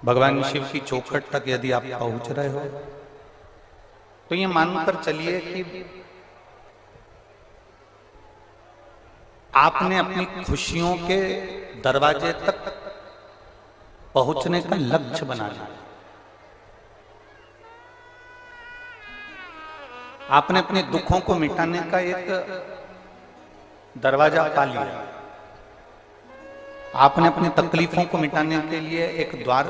भगवान शिव की चौखट तक यदि आप पहुंच रहे हो तो ये मानकर चलिए कि आपने अपनी खुशियों के दरवाजे तक पहुंचने का लक्ष्य बना लिया। आपने अपने दुखों को मिटाने का एक दरवाजा पा लिया। आपने अपनी तकलीफों को मिटाने के लिए एक द्वार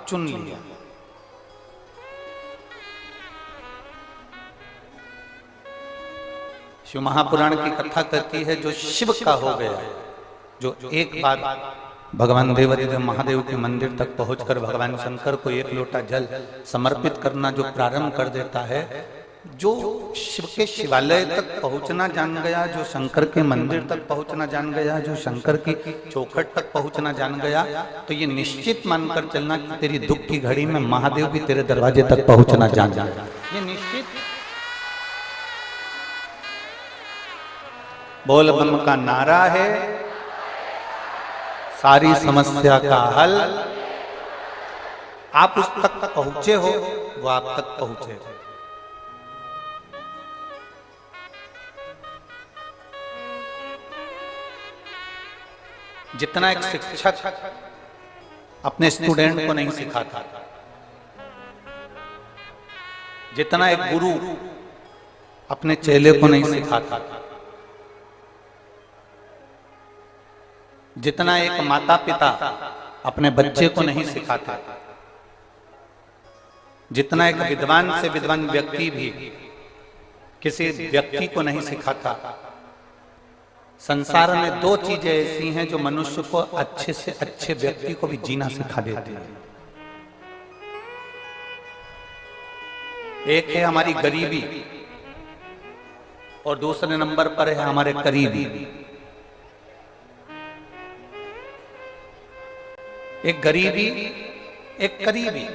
चुन लिया। शिव महापुराण की कथा कहती है, जो शिव का हो गया, जो एक बार भगवान देवादिदेव महादेव के मंदिर तक पहुंचकर भगवान शंकर को एक लोटा जल समर्पित करना जो प्रारंभ कर देता है, जो शिव के शिवालय तक पहुंचना जान गया, जो शंकर के मंदिर तक पहुंचना जान गया, जो शंकर की चौखट तक पहुंचना जान गया, तो ये निश्चित मानकर चलना कि तेरी दुख की घड़ी में महादेव भी तेरे दरवाजे तक पहुंचना जान गया। ये निश्चित। बोल बम का नारा है, सारी समस्या का हल। आप उस तक पहुंचे हो, वो आप तक पहुंचे। जितना एक शिक्षक अपने स्टूडेंट को नहीं सिखाता, जितना एक गुरु अपने चेले को नहीं सिखाता, जितना एक माता पिता अपने बच्चे को नहीं सिखाता, जितना एक विद्वान से विद्वान व्यक्ति भी किसी व्यक्ति को नहीं सिखाता, संसार में दो चीजें ऐसी हैं जो मनुष्य को अच्छे से अच्छे व्यक्ति को भी जीना सिखा देती है। एक है हमारी गरीबी और दूसरे नंबर पर है हमारे करीबी। एक गरीबी, एक करीबी।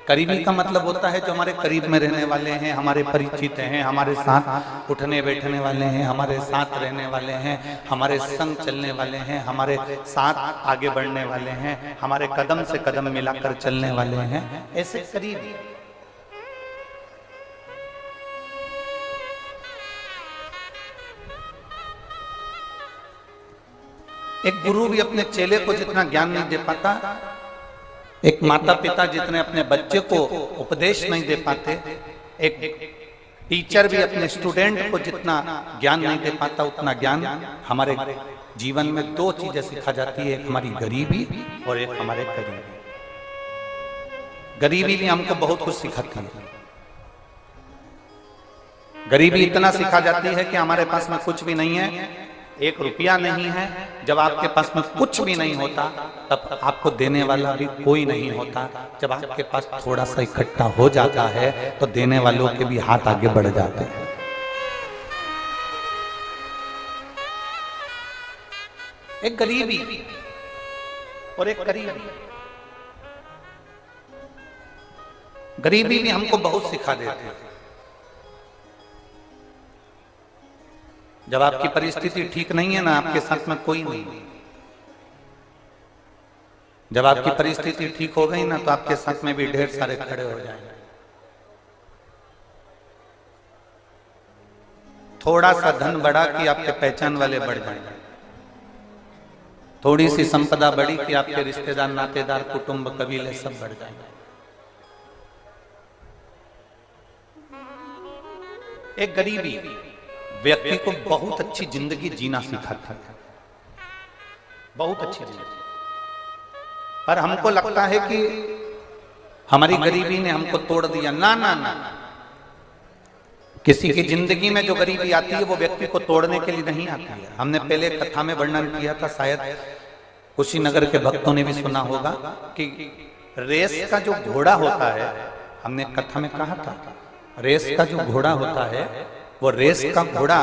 करीबी का मतलब होता है जो हमारे करीब में रहने वाले हैं, हमारे परिचित हैं, हमारे साथ उठने बैठने वाले हैं, हमारे साथ रहने वाले हैं, हमारे संग चलने वाले हैं, हमारे साथ आगे बढ़ने वाले हैं, हमारे कदम से कदम मिलाकर चलने वाले हैं, ऐसे करीबी। एक गुरु भी अपने चेले को जितना ज्ञान नहीं दे पाता, एक माता पिता जितने अपने बच्चे को उपदेश नहीं दे पाते, एक टीचर भी अपने स्टूडेंट को जितना ज्ञान नहीं दे पाता, उतना ज्ञान हमारे जीवन में दो चीजें सिखा जाती है, एक हमारी गरीबी और एक हमारे करीबी। गरीबी भी हमको बहुत कुछ सिखाती है। गरीबी इतना सिखा जाती है कि हमारे पास में कुछ भी नहीं है, 1 रुपया नहीं है। जब आपके पास में कुछ भी नहीं होता तब आपको देने वाला भी कोई नहीं होता। जब आपके पास थोड़ा सा इकट्ठा हो जाता है तो देने वालों के भी हाथ आगे बढ़ जाते हैं। एक गरीबी और एक करीबी। गरीबी भी हमको बहुत सिखा देती है। जब आपकी परिस्थिति ठीक नहीं है ना, आपके साथ में कोई नहीं। जब आपकी परिस्थिति ठीक हो गई ना, तो आपके साथ में भी ढेर सारे खड़े हो जाएंगे। थोड़ा सा धन बढ़ा कि आपके पहचान वाले बढ़ जाएंगे, थोड़ी सी संपदा बढ़ी कि आपके रिश्तेदार, नातेदार, कुटुंब, कबीले सब बढ़ जाएंगे। एक गरीबी व्यक्ति को बहुत अच्छी जिंदगी जीना सिखाता है, बहुत अच्छी जिंदगी। पर हमको लगता है कि हमारी गरीबी ने हमको तोड़ दिया। ना ना ना, किसी की जिंदगी में जो गरीबी आती है वो व्यक्ति को तोड़ने के लिए नहीं आती है। हमने पहले कथा में वर्णन किया था, शायद कुशीनगर के भक्तों ने भी सुना होगा कि रेस का जो घोड़ा होता है, हमने कथा में कहा था, रेस का जो घोड़ा होता है, वो रेस का घोड़ा,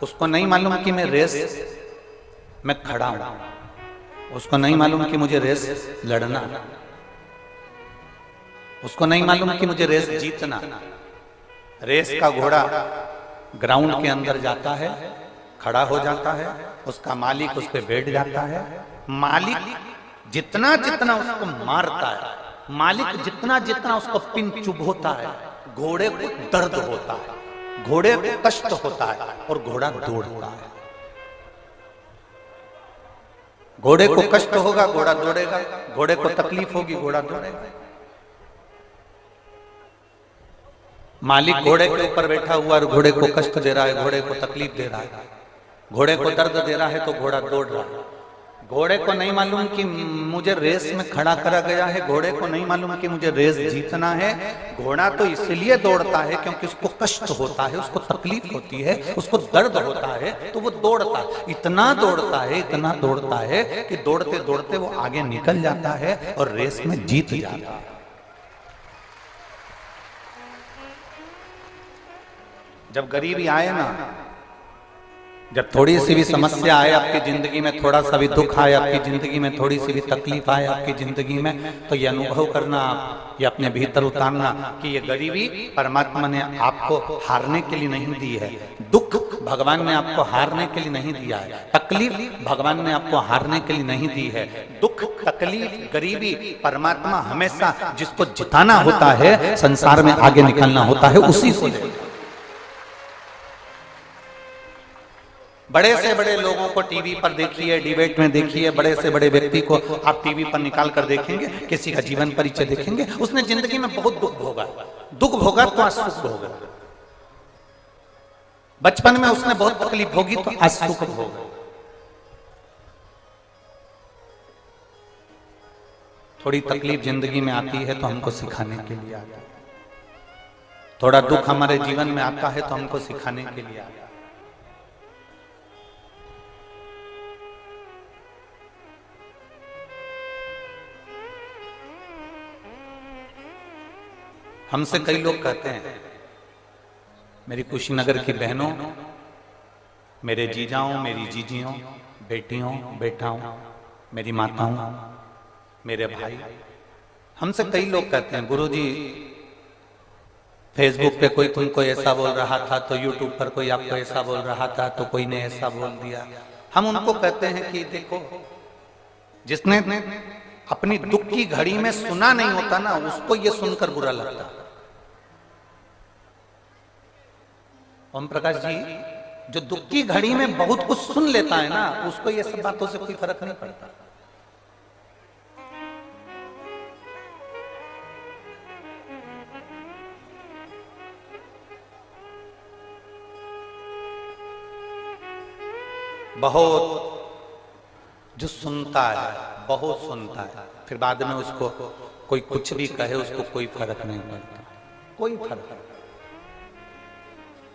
उसको नहीं मालूम कि मैं रेस में खड़ा हूं, उसको नहीं मालूम कि मुझे रेस लड़ना, उसको नहीं मालूम कि मुझे रेस जीतना। रेस का घोड़ा ग्राउंड के अंदर जाता है, खड़ा हो जाता है, उसका मालिक उस पर बैठ जाता है। मालिक जितना जितना उसको मारता है, मालिक जितना जितना उसको पिन चुभोता है, घोड़े को दर्द होता है, घोड़े को कष्ट होता है और घोड़ा दौड़ता है। घोड़े को कष्ट होगा, घोड़ा दौड़ेगा, घोड़े को तकलीफ होगी, घोड़ा दौड़ेगा। मालिक घोड़े के ऊपर बैठा हुआ और घोड़े को कष्ट दे रहा है, घोड़े को तकलीफ दे रहा है, घोड़े को दर्द दे रहा है, तो घोड़ा दौड़ रहा है। घोड़े को नहीं मालूम कि मुझे रेस में खड़ा करा गया है, घोड़े को नहीं मालूम कि मुझे रेस जीतना है। घोड़ा तो इसलिए दौड़ता है क्योंकि उसको कष्ट होता है, उसको तकलीफ होती है, उसको दर्द होता है, तो वो दौड़ता है। इतना दौड़ता है, इतना दौड़ता है कि दौड़ते दौड़ते वो आगे निकल जाता है और रेस में जीत जाता है। जब गरीबी आए ना, जब थोड़ी सी भी समस्या आए आपकी जिंदगी में, थोड़ा सा भी दुख आए आपकी जिंदगी में, थोड़ी सी भी तकलीफ आए आपकी जिंदगी में, तो ये अनुभव करना, ये अपने भीतर उतारना कि ये गरीबी परमात्मा ने आपको हारने के लिए नहीं दी है, दुख भगवान ने आपको हारने के लिए नहीं दिया है, तकलीफ भगवान ने आपको हारने के लिए नहीं दी है। दुख, तकलीफ, गरीबी परमात्मा हमेशा जिसको जिताना होता है, संसार में आगे निकलना होता है, उसी को ले। बड़े से बड़े लोगों को टीवी पर देखिए, डिबेट में देखिए, बड़े से बड़े व्यक्ति को आप टीवी पर निकाल कर देखेंगे, किसी का जीवन परिचय देखेंगे, उसने जिंदगी में बहुत दुख भोगा, दुख भोगा तो आज सुख भोगा। बचपन में उसने बहुत तकलीफ भोगी तो आज सुख भोगा। थोड़ी तकलीफ जिंदगी में आती है तो हमको सिखाने के लिए आता है, थोड़ा दुख हमारे जीवन में आता है तो हमको सिखाने के लिए आता है। हमसे कई लोग कहते हैं, मेरी कुशीनगर की बहनों, मेरे जीजाओं, मेरी जीजियों, बेटियों, बेटाओं, मेरी माताओं, मेरे भाई, हमसे कई लोग कहते हैं गुरुजी फेसबुक पे कोई तुमको ऐसा बोल रहा था, तो यूट्यूब पर कोई आपको ऐसा बोल रहा था, तो कोई ने ऐसा बोल दिया। हम उनको कहते हैं कि देखो, जिसने अपनी दुख की घड़ी में सुना नहीं होता ना, उसको ये सुनकर बुरा लगता। ओम प्रकाश जी, जो दुख की घड़ी में बहुत कुछ सुन लेता है ना, उसको ये सब बातों से कोई फर्क नहीं पड़ता। बहुत जो सुनता है, बहुत सुनता है, फिर बाद में उसको कोई कुछ भी कहे, उसको कोई फर्क नहीं पड़ता, कोई फर्क नहीं।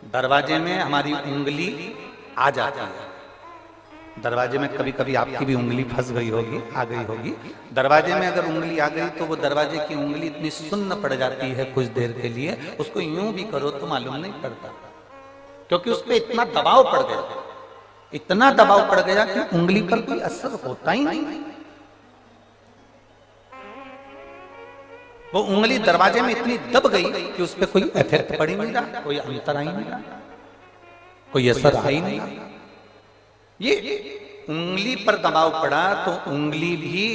दरवाजे में हमारी उंगली आ जाती है, दरवाजे में कभी कभी आपकी भी उंगली फंस गई होगी, आ गई होगी। दरवाजे में अगर उंगली आ गई तो वो दरवाजे की उंगली इतनी सुन्न पड़ जाती है कुछ देर के लिए, उसको यूं भी करो तो मालूम नहीं पड़ता, क्योंकि उस पर इतना दबाव पड़ गया, इतना दबाव पड़ गया कि उंगली पर कोई असर होता ही नहीं। वो उंगली दरवाजे में इतनी दब गई कि उस पर कोई इफेक्ट पड़ ही नहीं रहा, कोई अंतर आई नहीं रहा, कोई असर आ ही नहीं रहा। ये उंगली पर दबाव पड़ा तो उंगली भी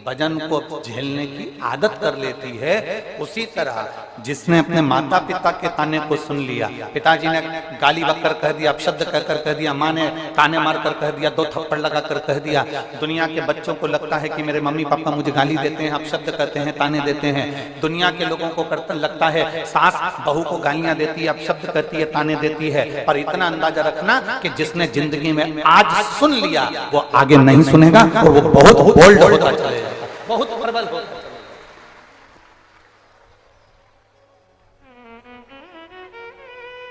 वजन को झेलने की आदत कर लेती है। उसी तरह जिसने अपने माता पिता के ताने को सुन लिया, पिताजी ने गाली बककर कह दिया, अपशब्द कहकर कह दिया, माँ ने ताने मार कर कह दिया, 2 थप्पड़ लगा कर कह दिया। दुनिया के बच्चों को लगता है कि मेरे मम्मी पापा मुझे गाली देते हैं, अपशब्द कहते हैं, ताने देते हैं। दुनिया के लोगों को लगता है सास बहू को गालियां देती है, अपशब्द कहती है, ताने देती है। पर इतना अंदाजा रखना कि जिसने जिंदगी में आज सुन लिया वो आगे नहीं सुनेगा और वो बहुत बोल्ड होता चलेगा, बहुत प्रबल होता चलेगा।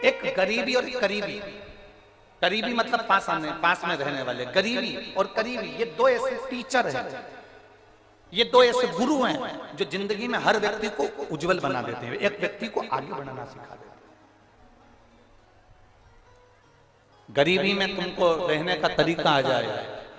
एक गरीबी और करीबी, करीबी मतलब पास में रहने वाले, गरीबी और करीबी, ये 2 ऐसे टीचर हैं, ये 2 ऐसे गुरु हैं जो जिंदगी में हर व्यक्ति को उज्जवल बना देते हैं, एक व्यक्ति को आगे बढ़ना सिखा देते हैं। गरीबी में तुमको रहने का तरीका आ जाए,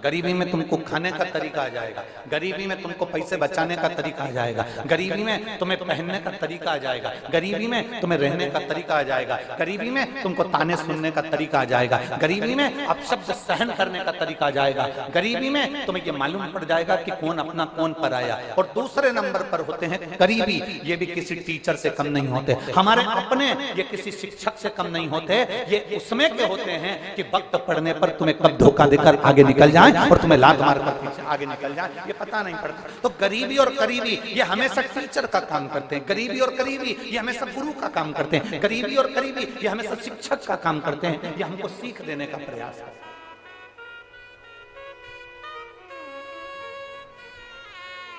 गरीबी में तुमको खाने का तरीका आ जाएगा, गरीबी में तुमको पैसे बचाने का तरीका आ जाएगा, गरीबी में तुम्हें पहनने का तरीका आ जाएगा, गरीबी में तुम्हें रहने का तरीका आ जाएगा, गरीबी में तुमको ताने सुनने का तरीका आ जाएगा, गरीबी में अपशब्द सहन करने का तरीका आ जाएगा, गरीबी में तुम्हें ये मालूम पड़ जाएगा कि कौन अपना कौन पराया। और दूसरे नंबर पर होते हैं गरीबी, ये भी किसी टीचर से कम नहीं होते, हमारे अपने ये किसी शिक्षक से कम नहीं होते, ये उसमें के होते हैं कि वक्त पड़ने पर तुम्हें कब धोखा देकर आगे निकल जाए और तुम्हें लात मारकर पीछे आगे निकल जाए, ये पता नहीं पड़ता। तो गरीबी और करीबी ये हमेशा टीचर का काम करते हैं, गरीबी और करीबी ये हमेशा गुरु का काम करते हैं, गरीबी और करीबी ये हमेशा शिक्षक का काम करते हैं, ये हमको सीख देने का प्रयास करते हैं।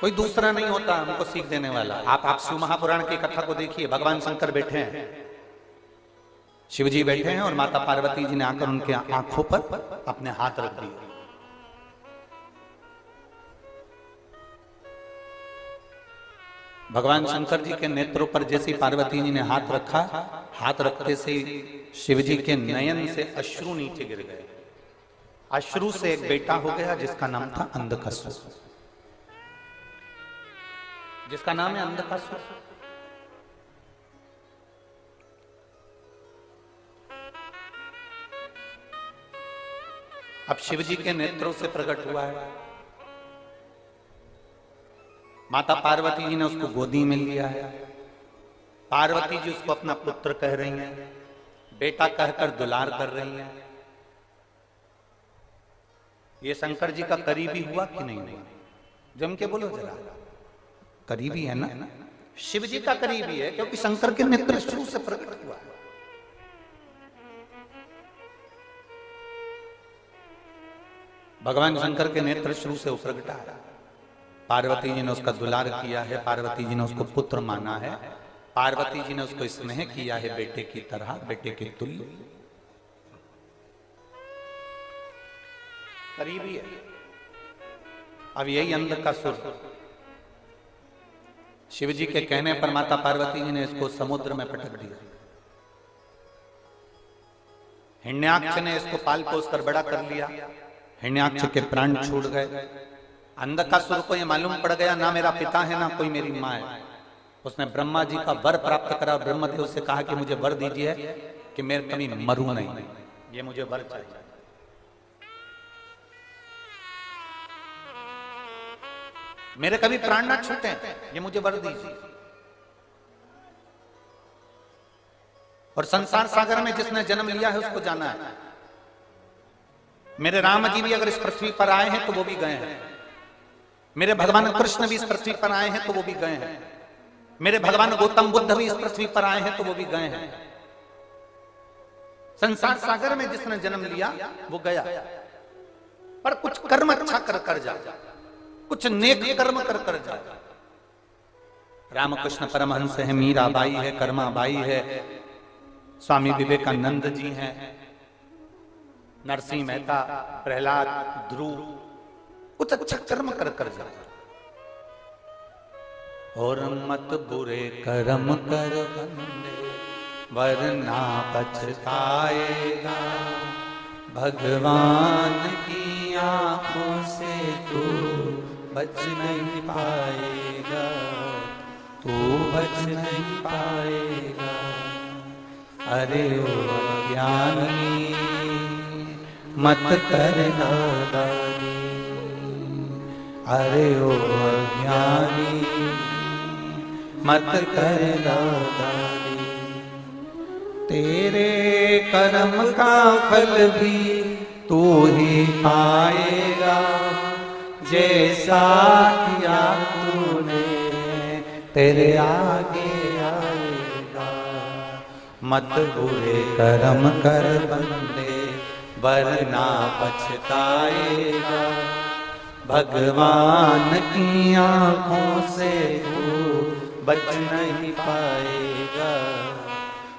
कोई दूसरा नहीं होता हमको सीख देने वाला। आप शिव महापुराण की कथा को देखिए, भगवान शंकर बैठे हैं, शिव जी बैठे हैं और माता पार्वती जी ने आकर उनके आंखों पर अपने हाथ रख दिए। भगवान शंकर जी के नेत्रों पर जैसे पार्वती जी ने हाथ रखा, हाथ रखते से शिव जी के नयन से अश्रु नीचे गिर गए। अश्रु से एक बेटा हो गया जिसका नाम था अंधकासुर, जिसका नाम है अंधकासुर। अब शिव जी के नेत्रों से प्रकट हुआ है। माता पार्वती जी ने उसको गोदी में लिया है। पार्वती जी उसको अपना पुत्र कह रही हैं, बेटा कहकर दुलार कर रही हैं। ये शंकर जी का करीबी हुआ कि नहीं हुआ? जम के बोलो जरा, करीबी है ना? शिव जी का करीबी है क्योंकि शंकर के नेत्र शुरू से प्रकट हुआ है। भगवान शंकर के नेत्र शुरू से प्रकटा है। पार्वती जी ने उसका दुलार किया है, पार्वती जी ने उसको पुत्र माना है, पार्वती जी ने उसको स्नेह किया है बेटे की तरह, बेटे के तुल्य। करीबी है। अब यही अंधकासुर शिव जी के कहने पर माता पार्वती जी ने इसको समुद्र में पटक दिया। हिरण्याक्ष ने इसको पाल पोस कर बड़ा कर लिया, हिरण्याक्ष के प्राण छूट गए। अंधकासुर को यह मालूम पड़ गया ना मेरा पिता है ना कोई मेरी माँ है। उसने ब्रह्मा जी का वर प्राप्त करा, ब्रह्मदेव से कहा कि मुझे वर दीजिए कि मैं कभी मरूं नहीं, ये मुझे वर चाहिए। मेरे कभी प्राण ना छूटे, ये मुझे वर दीजिए। और संसार सागर में जिसने जन्म लिया है उसको जाना है। मेरे राम जी भी अगर इस पृथ्वी पर आए हैं तो वो भी गए हैं, मेरे भगवान कृष्ण भी इस पृथ्वी पर आए हैं तो वो भी गए हैं, मेरे भगवान गौतम बुद्ध भी इस पृथ्वी पर आए हैं तो वो भी गए हैं। संसार सागर में जिसने जन्म लिया वो गया, पर कुछ कर्म अच्छा कर कर जा, कुछ नेक कर्म कर कर जा। रामकृष्ण परमहंस है, मीराबाई है, कर्माबाई है, स्वामी विवेकानंद जी हैं, नरसिंह मेहता, प्रहलाद, ध्रुव, कुछ अच्छा कर्म कर कर जा। और मत बुरे कर्म कर बंदे वरना पछताएगा, भगवान की आंखों से तू बच नहीं पाएगा, तू बच नहीं पाएगा। अरे ओ अज्ञानी मत कर नादानी, अरे ओ अज्ञानी मत कर नादानी। तेरे कर्म का फल भी तू ही पाएगा, जैसा किया तूने तेरे आगे आएगा। मत बुरे कर्म कर बंदे वरना पछताएगा, भगवान की आंखों से तू बच नहीं पाएगा,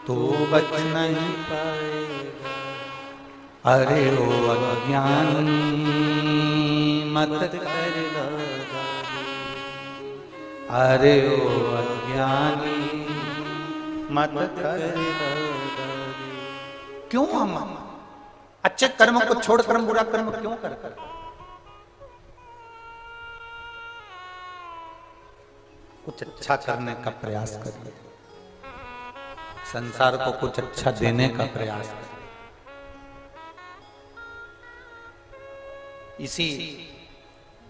तू बच नहीं पाएगा। अरे ओ अज्ञानी मत कर नादानी, अरे ओ अज्ञानी मत कर नादानी। क्यों हम अच्छे कर्म को छोड़कर हम बुरा कर्म क्यों कर? कुछ अच्छा करने का प्रयास करिए, संसार को कुछ अच्छा देने का प्रयास करिए। इसी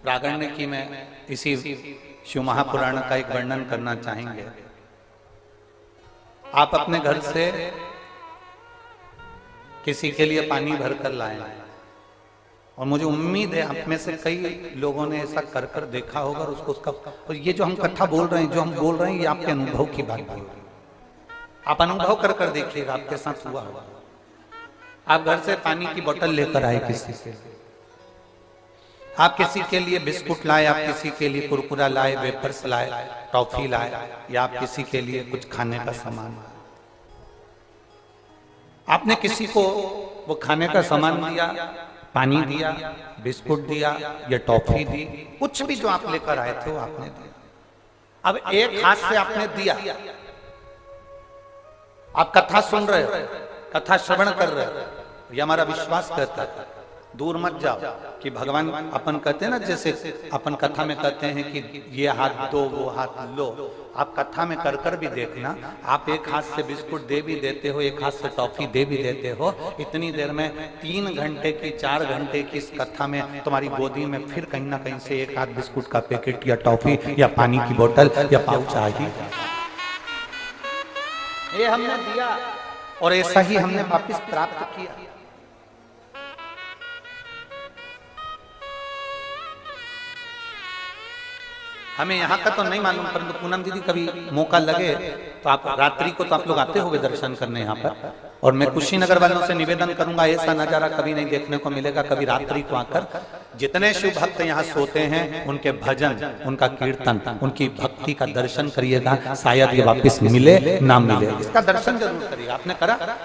प्रागण्य की मैं इसी शिव महापुराण का एक वर्णन करना चाहेंगे। आप अपने घर से किसी के लिए पानी भरकर लाए, और मुझे उम्मीद है आप में से कई लोगों ने ऐसा कर कर देखा होगा, और उसको उसका, और ये जो हम कथा बोल रहे हैं, जो हम बोल रहे हैं, ये आपके अनुभव की बात है। आप अनुभव कर कर देखिएगा, आपके साथ हुआ होगा। आप घर से पानी की बोतल लेकर आए किसी के लिए, आप किसी के लिए बिस्कुट लाए, आप किसी के लिए कुरकुरा लाए, वेफर्स लाए, टॉफी लाए, या आप किसी के लिए कुछ खाने का सामान, आपने किसी को वो खाने का सामान दिया, पानी दिया, बिस्कुट दिया या टॉफी दी, कुछ भी जो आप लेकर आए थे वो आपने दिया। अब एक हाथ से आपने दिया, आप कथा सुन रहे हो, कथा श्रवण कर रहे हो, ये हमारा विश्वास कहता है। दूर मत जाओ कि भगवान, अपन कहते हैं ना, जैसे अपन कथा में कहते हैं कि ये हाथ दो वो हाथ लो, आप कथा में कर कर भी देखना, आप एक हाथ से बिस्कुट दे भी देते हो, एक हाथ से टॉफी दे भी देते हो, इतनी देर में 3 घंटे की 4 घंटे की इस कथा में तुम्हारी गोदी में फिर कहीं ना कहीं से एक हाथ बिस्कुट का पैकेट या टॉफी या पानी की बोतल या पाउच आ ही, ये हमने दिया और ऐसा ही हमने वापिस प्राप्त किया। हमें यहाँ का तो नहीं मालूम, परंतु पूनम दीदी कभी मौका लगे तो आप रात्रि को तो आप लोग आते होंगे दर्शन करने यहाँ पर, और मैं कुशीनगर वालों से निवेदन करूंगा, ऐसा नजारा कभी नहीं देखने को मिलेगा। कभी रात्रि को आकर जितने शिव भक्त यहाँ सोते हैं, उनके भजन, उनका कीर्तन, उनकी भक्ति का दर्शन करिएगा, शायद ये वापिस मिले ना मिले, इसका दर्शन जरूर करिएगा। आपने करा?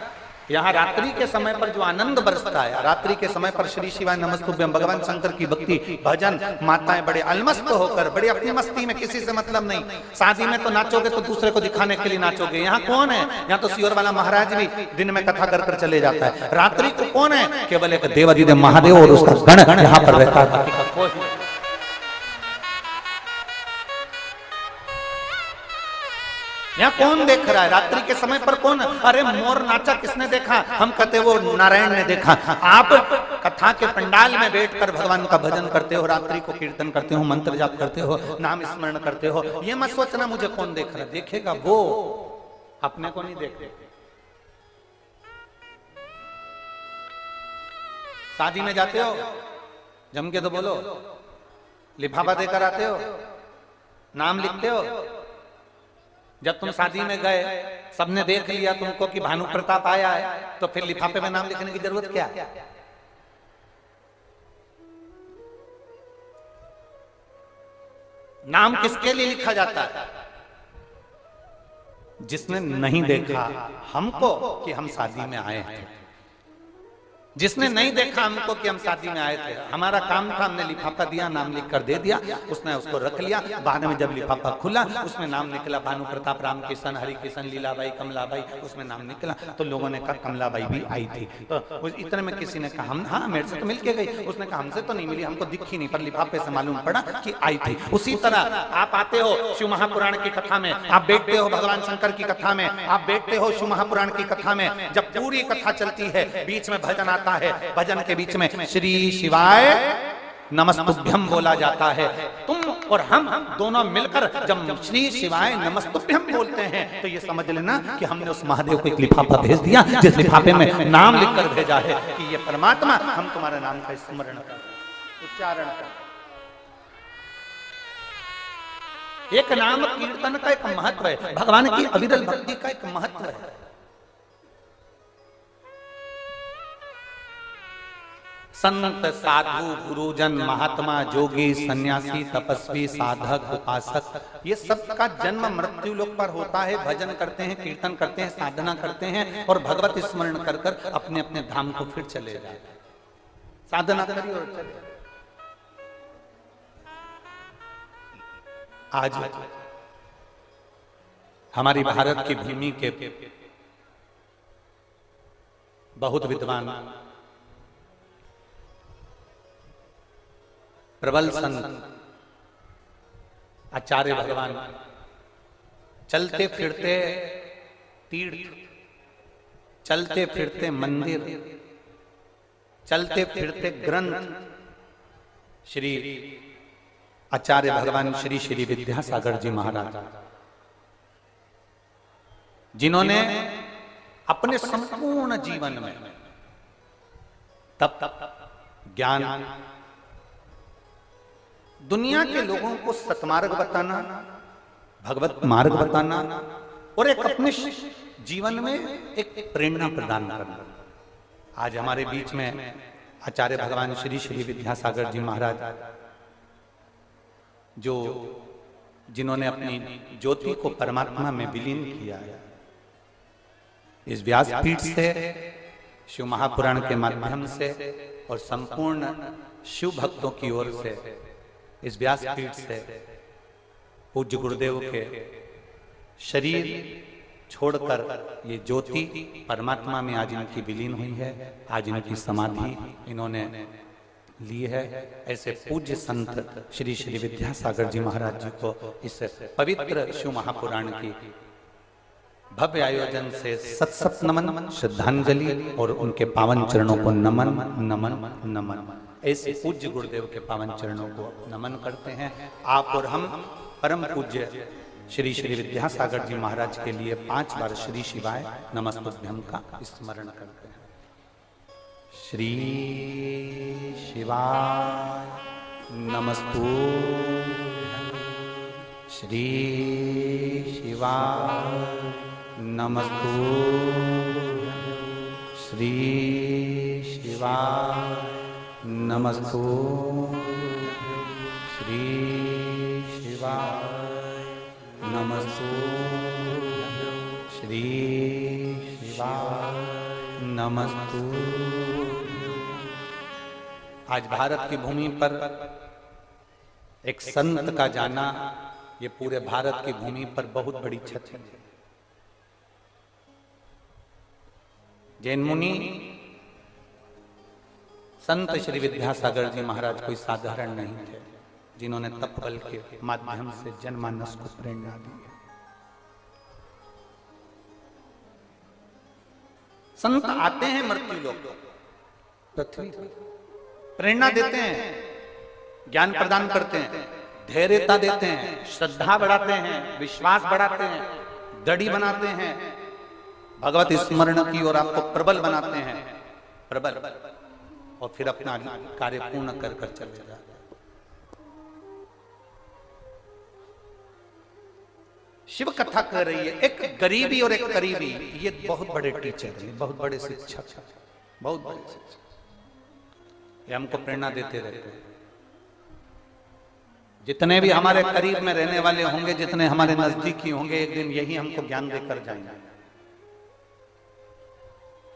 यहाँ रात्रि के समय पर जो आनंद बरसता है, रात्रि के समय पर श्री शिवाय नमस्तुभ्यम, भगवान शंकर की भक्ति, भजन, माताएं बड़े अलमस्त होकर, बड़े अपनी मस्ती में, किसी से मतलब नहीं। शादी में तो नाचोगे तो दूसरे को दिखाने के लिए नाचोगे, यहाँ कौन है? यहाँ तो सियोर वाला महाराज भी दिन में कथा कर कर चले जाता है, रात्रि को कौन है? केवल एक देवाधिदेव महादेव और उसका गण यहाँ पर रहता है। यहाँ कौन देख रहा है? रात्रि के समय पर कौन? अरे मोर नाचा किसने देखा? हम कहते वो नारायण ने देखा। आप कथा के पंडाल में बैठकर भगवान का भजन करते हो, रात्रि को कीर्तन करते हो, मंत्र जाप करते हो, नाम स्मरण करते हो, ये मत सोचना मुझे कौन देख रहा है। देखेगा वो, अपने को नहीं देखते। शादी में जाते हो, जम के तो बोलो, लिफाफा देकर आते हो, नाम लिखते हो। जब तुम शादी में गए, सबने देख लिया तुमको कि भानु प्रताप आया है, तो फिर लिफाफे में नाम लिखने की जरूरत क्या? नाम किसके लिए लिखा जाता है? जिसने नहीं देखा हमको कि हम शादी में आए हैं, जिसने नहीं देखा हमको कि हम शादी में आए थे। हमारा काम था, हमने लिफाफा दिया, नाम लिख कर दे दिया, उसने उसको रख लिया। बाद में जब लिफाफा खुला, उसमें नाम निकला भानु प्रताप, राम किशन, हरि किशन, लीलाबाई, कमलाबाई, उसमें नाम निकला। तो लोगों ने कहा कमलाबाई भी आई थी। तो इतने में किसी ने कहा हम, हाँ मेरे से तो मिल के गई। उसने कहा हमसे तो नहीं मिली, हमको दिखी नहीं, पर लिफाफे से मालूम पड़ा कि आई थी। उसी तरह आप आते हो शिव महापुराण की कथा में, आप बैठते हो भगवान शंकर की कथा में, आप बैठते हो शिव महापुराण की कथा में। जब पूरी कथा चलती है, बीच में भजन आता है, भजन के बीच में श्री शिवाय नमस्तुभ्यम बोला जाता है। तुम और हम दोनों मिलकर जब श्री शिवाय नमस्तुभ्यम बोलते हैं, तो ये समझ लेना कि हमने उस महादेव को एक लिफाफा भेज दिया, जिस लिफाफे में नाम लिखकर भेजा है कि ये परमात्मा, हम तुम्हारे नाम का स्मरण कर, उच्चारण कर। एक नाम कीर्तन का एक महत्व है, भगवान की अविरल भक्ति का एक महत्व है। संत, साधु, गुरुजन, महात्मा, जोगी, सन्यासी, तपस्वी, साधक, उपासक, ये सबका जन्म मृत्यु लोक पर होता है। भजन करते हैं, कीर्तन करते हैं, साधना करते हैं और भगवत स्मरण कर कर अपने अपने धाम को फिर चले जाते हैं। साधना करिए और चले। आज हमारी भारत की भूमि के बहुत विद्वान, प्रबल संत आचार्य भगवान चलते फिरते तीर्थ, चलते फिरते मंदिर, चलते फिरते ग्रंथ श्री आचार्य भगवान श्री श्री विद्यासागर जी महाराज, जिन्होंने अपने संपूर्ण जीवन में तप, ज्ञान, दुनिया के लोगों को सतमार्ग बताना, भगवत मार्ग बताना और एक अपने जीवन में एक प्रेरणा प्रदान करना। आज हमारे बीच में आचार्य भगवान श्री श्री विद्यासागर जी महाराज, जो जिन्होंने अपनी ज्योति को परमात्मा में विलीन किया है, इस व्यासपीठ से, शिव महापुराण के माध्यम से और संपूर्ण शिव भक्तों की ओर से इस व्यासपीठ से पूज्य गुरुदेव के शरीर छोड़कर ये ज्योति परमात्मा में आज इनकी विलीन हुई है, आज इनकी समाधि इन्होंने ली है। ऐसे पूज्य संत श्री श्री विद्यासागर जी महाराज जी को इस पवित्र शिव महापुराण की भव्य आयोजन से सत सत नमन, श्रद्धांजलि और उनके पावन चरणों को नमन नमन नमन। ऐसे पूज्य गुरुदेव के पावन चरणों को नमन करते हैं। आप और हम परम पूज्य श्री श्री विद्यासागर जी महाराज के लिए 5 बार श्री शिवाय नमस्तुभ्यम का स्मरण करते हैं। श्री शिवाय नमस्तुभ्यम, श्री शिवाय नमस्तुभ्यम, श्री शिवाय नमस्तुभ्यम, श्री शिवाय नमस्तुभ्यम, श्री शिवाय नमस्तुभ्यम। आज भारत की भूमि पर एक संत का जाना, ये पूरे भारत की भूमि पर बहुत बड़ी क्षति है। जैन मुनि संत श्री विद्यासागर जी महाराज कोई साधारण नहीं थे, जिन्होंने तप बल के माध्यम से जनमानस को प्रेरणा दी। संत आते हैं मृत्यु लोक पृथ्वी, प्रेरणा देते हैं, ज्ञान प्रदान करते हैं, धैर्यता देते हैं, श्रद्धा बढ़ाते हैं, विश्वास बढ़ाते हैं, दृढ़ बनाते हैं, भगवत स्मरण की ओर आपको प्रबल बनाते हैं, प्रबल, और फिर अपना कार्य पूर्ण कर कर चले जाते हैं। शिव कथा कर रही है, एक गरीबी और एक करीबी, ये बहुत बड़े टीचर हैं, बहुत बड़े शिक्षक, बहुत बड़े शिक्षक, ये हमको प्रेरणा देते रहते हैं। जितने भी हमारे करीब में रहने वाले होंगे, जितने हमारे नजदीकी होंगे, एक दिन यही हमको ज्ञान देकर जाएंगे।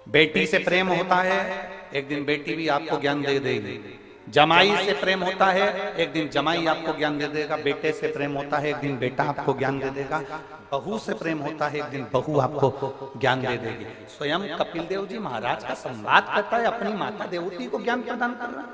बेटी से प्रेम होता है, एक दिन बेटी भी आपको ज्ञान दे देगी। जमाई से प्रेम होता है, एक दिन जमाई आपको ज्ञान दे देगा। बेटे से प्रेम होता है, एक दिन बेटा आपको ज्ञान दे देगा। बहू से प्रेम होता है, एक दिन बहू आपको ज्ञान दे देगी। स्वयं कपिल देव जी महाराज का संवाद करता है, अपनी माता देवती को ज्ञान प्रदान कर रहा है।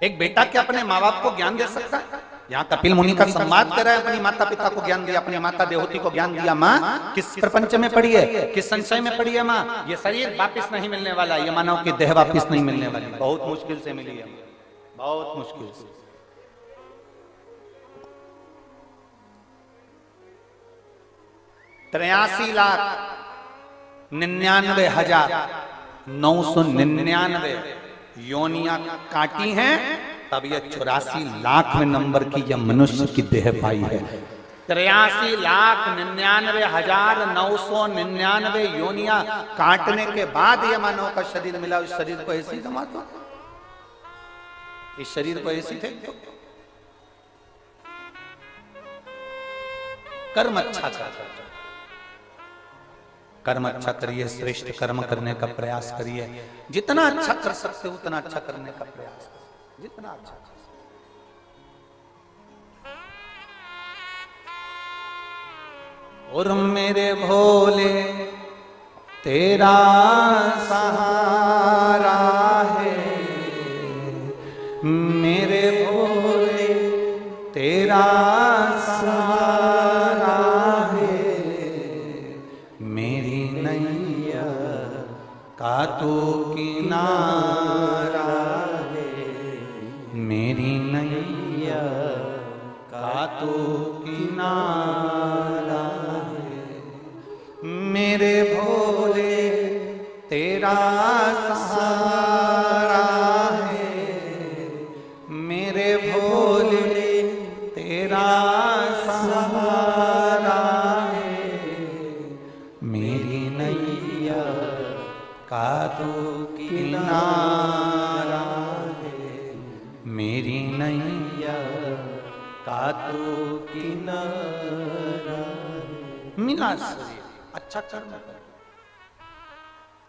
एक बेटा क्या अपने माँ बाप को ज्ञान दे सकता है? यहाँ कपिल मुनि का संवाद कर रहा है, अपनी माता पिता को ज्ञान दिया, अपनी माता देवती को ज्ञान दिया। माँ किस प्रपंच में पड़ी है, किस संशय में पड़ी है माँ? ये शरीर वापिस नहीं मिलने वाला, ये मानव की देह वापिस नहीं मिलने वाली, बहुत मुश्किल से मिली है, बहुत मुश्किल से। 83,99,999 योनियां काटी हैं, तब ये 84 लाख में नंबर की यह मनुष्य की देह पाई है। 83,99,999 योनियां काटने के बाद यह मानव का शरीर मिला। इस शरीर को ऐसे ही गंवा दो, इस शरीर को ऐसे फेंक दो। कर्म अच्छा कर, कर्म अच्छा करिए, श्रेष्ठ कर्म करने का प्रयास करिए। जितना अच्छा कर सकते हो उतना अच्छा करने का प्रयास करिए, जितना अच्छा कर सकते। और मेरे भोले तेरा सहारा है, मेरे भोले तेरा सहारा है, मेरी नैया का तू किनारा है, मेरी नैया का तू किनारा है, मेरे भोले तेरा सहारा है, मेरे भोले तेरा सहारा है, मेरी नैया का तू किनारा है, मेरी नैया का तू किनारा है। मिला अच्छा कर्म कर।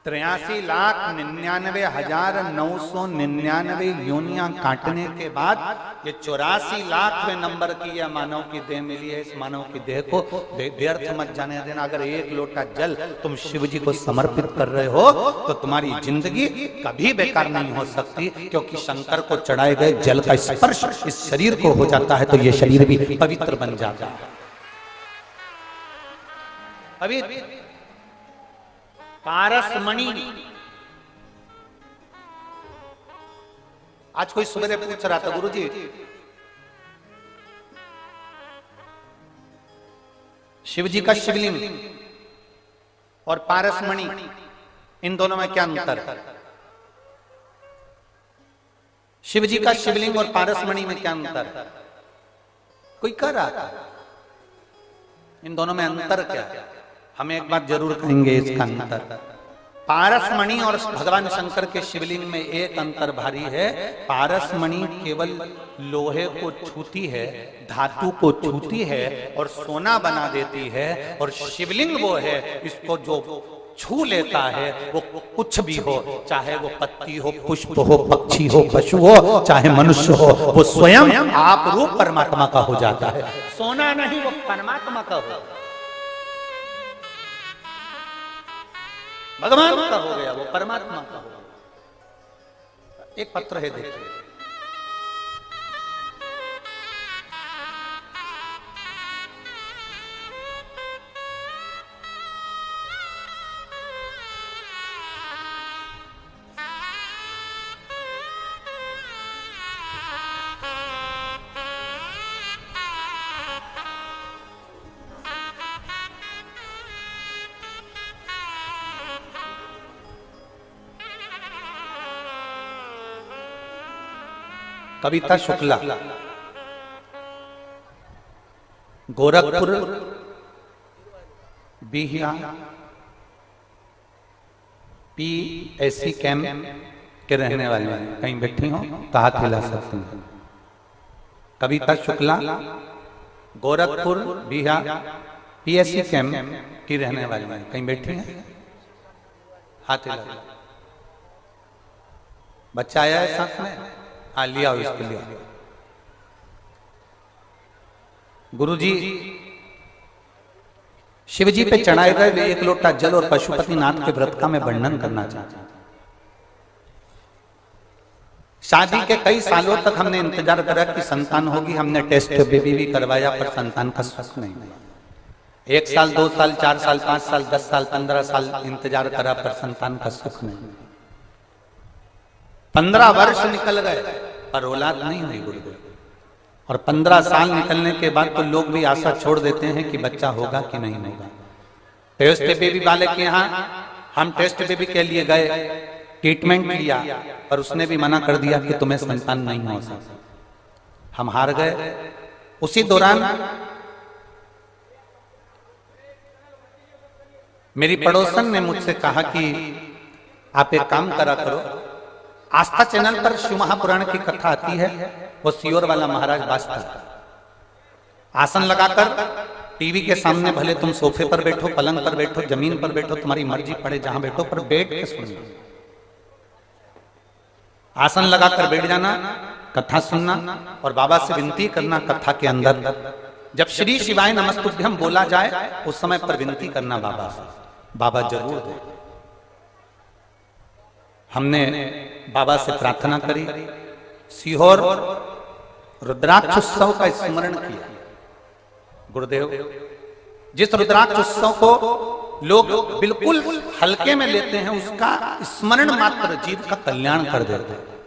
83,99,999 योनियां काटने के बाद ये 84,00,000वें नंबर की यह मानव की देह मिली है। इस मानव की देह को व्यर्थ मत जाने देना। अगर एक लोटा जल तुम शिव जी को समर्पित कर रहे हो तो तुम्हारी जिंदगी कभी बेकार नहीं हो सकती, क्योंकि शंकर को चढ़ाए गए जल का स्पर्श इस शरीर को हो जाता है तो ये शरीर भी पवित्र बन जाता है। अभी पारसमणि, आज कोई सुबह पूछ रहा था, गुरुजी शिव जी का शिवलिंग और पारसमणि इन दोनों में क्या अंतर है? शिव जी का शिवलिंग और पारसमणि में क्या अंतर है? कोई कह रहा था इन दोनों में अंतर क्या है? हम एक बात जरूर कहेंगे इसका अंतर। पारसमणि और भगवान शंकर के शिवलिंग में एक अंतर भारी है। पारसमणि केवल लोहे को छूती है, धातु को छूती है और सोना बना देती है, और शिवलिंग वो है इसको जो छू लेता है वो कुछ भी हो, चाहे वो पत्ती हो, पुष्प हो, पक्षी हो, पशु हो, चाहे मनुष्य हो, वो स्वयं आप रूप परमात्मा का हो जाता है। सोना नहीं, वो परमात्मा का हो, भगवान का हो गया, वो परमात्मा का हो गया। एक पत्र है, देखिए कविता शुक्ला, गोरखपुर बिहिया PSC कैंप के रहने वाले हैं। कहीं बैठी हो तो हाथ हिला सकते हैं। कविता शुक्ला, गोरखपुर बिहिया PSC कैंप की रहने वाली हैं। कहीं बैठी हैं, हाथ हिला। बच्चा आया है साथ में, हाँ लिया इसके लिए। गुरुजी शिवजी पे चढ़ाए गए एक लोटा जल और पशुपतिनाथ के व्रत का मैं वर्णन करना चाहता हूं। शादी के कई सालों तक हमने इंतजार करा कि संतान होगी। हमने टेस्ट बेबी भी करवाया पर संतान का सुख नहीं हुआ। 1 साल, 2 साल, 4 साल, 5 साल, 10 साल, 15 साल इंतजार करा पर संतान का सुख नहीं हुआ। 15 वर्ष निकल गए पर औलाद नहीं हुई गुरुदेव। और 15 साल निकलने के बाद तो लोग भी आशा छोड़ देते हैं कि बच्चा होगा कि नहीं होगा। टेस्ट बेबी वाले के यहाँ हम टेस्ट बेबी के लिए गए, ट्रीटमेंट लिया, पर उसने भी मना कर दिया कि तुम्हें संतान नहीं हो सकता। हम हार गए। उसी दौरान मेरी पड़ोसन ने मुझसे कहा कि आप एक काम करा करो, आस्था चैनल पर शिव महापुराण की कथा आती है, वो सियोर वाला महाराज बाजता है। आसन लगाकर टीवी के सामने, भले तुम सोफे पर बैठो, पलंग पर बैठो, जमीन पर बैठो, तुम्हारी मर्जी पड़े जहां बैठो, पर बैठ के सुनना। आसन लगाकर बैठ जाना, कथा सुनना और बाबा से विनती करना। कथा के अंदर जब श्री शिवाय नमस्तुभ्यम बोला जाए उस समय पर विनती करना बाबा से, बाबा जरूर दे। हमने बाबा से प्रार्थना करी। सीहोर रुद्राक्ष उत्सव का स्मरण किया। गुरुदेव, जिस रुद्राक्ष उत्सव को लोग बिल्कुल हल्के में लेते हैं, उसका स्मरण मात्र जीव का कल्याण कर देते हैं।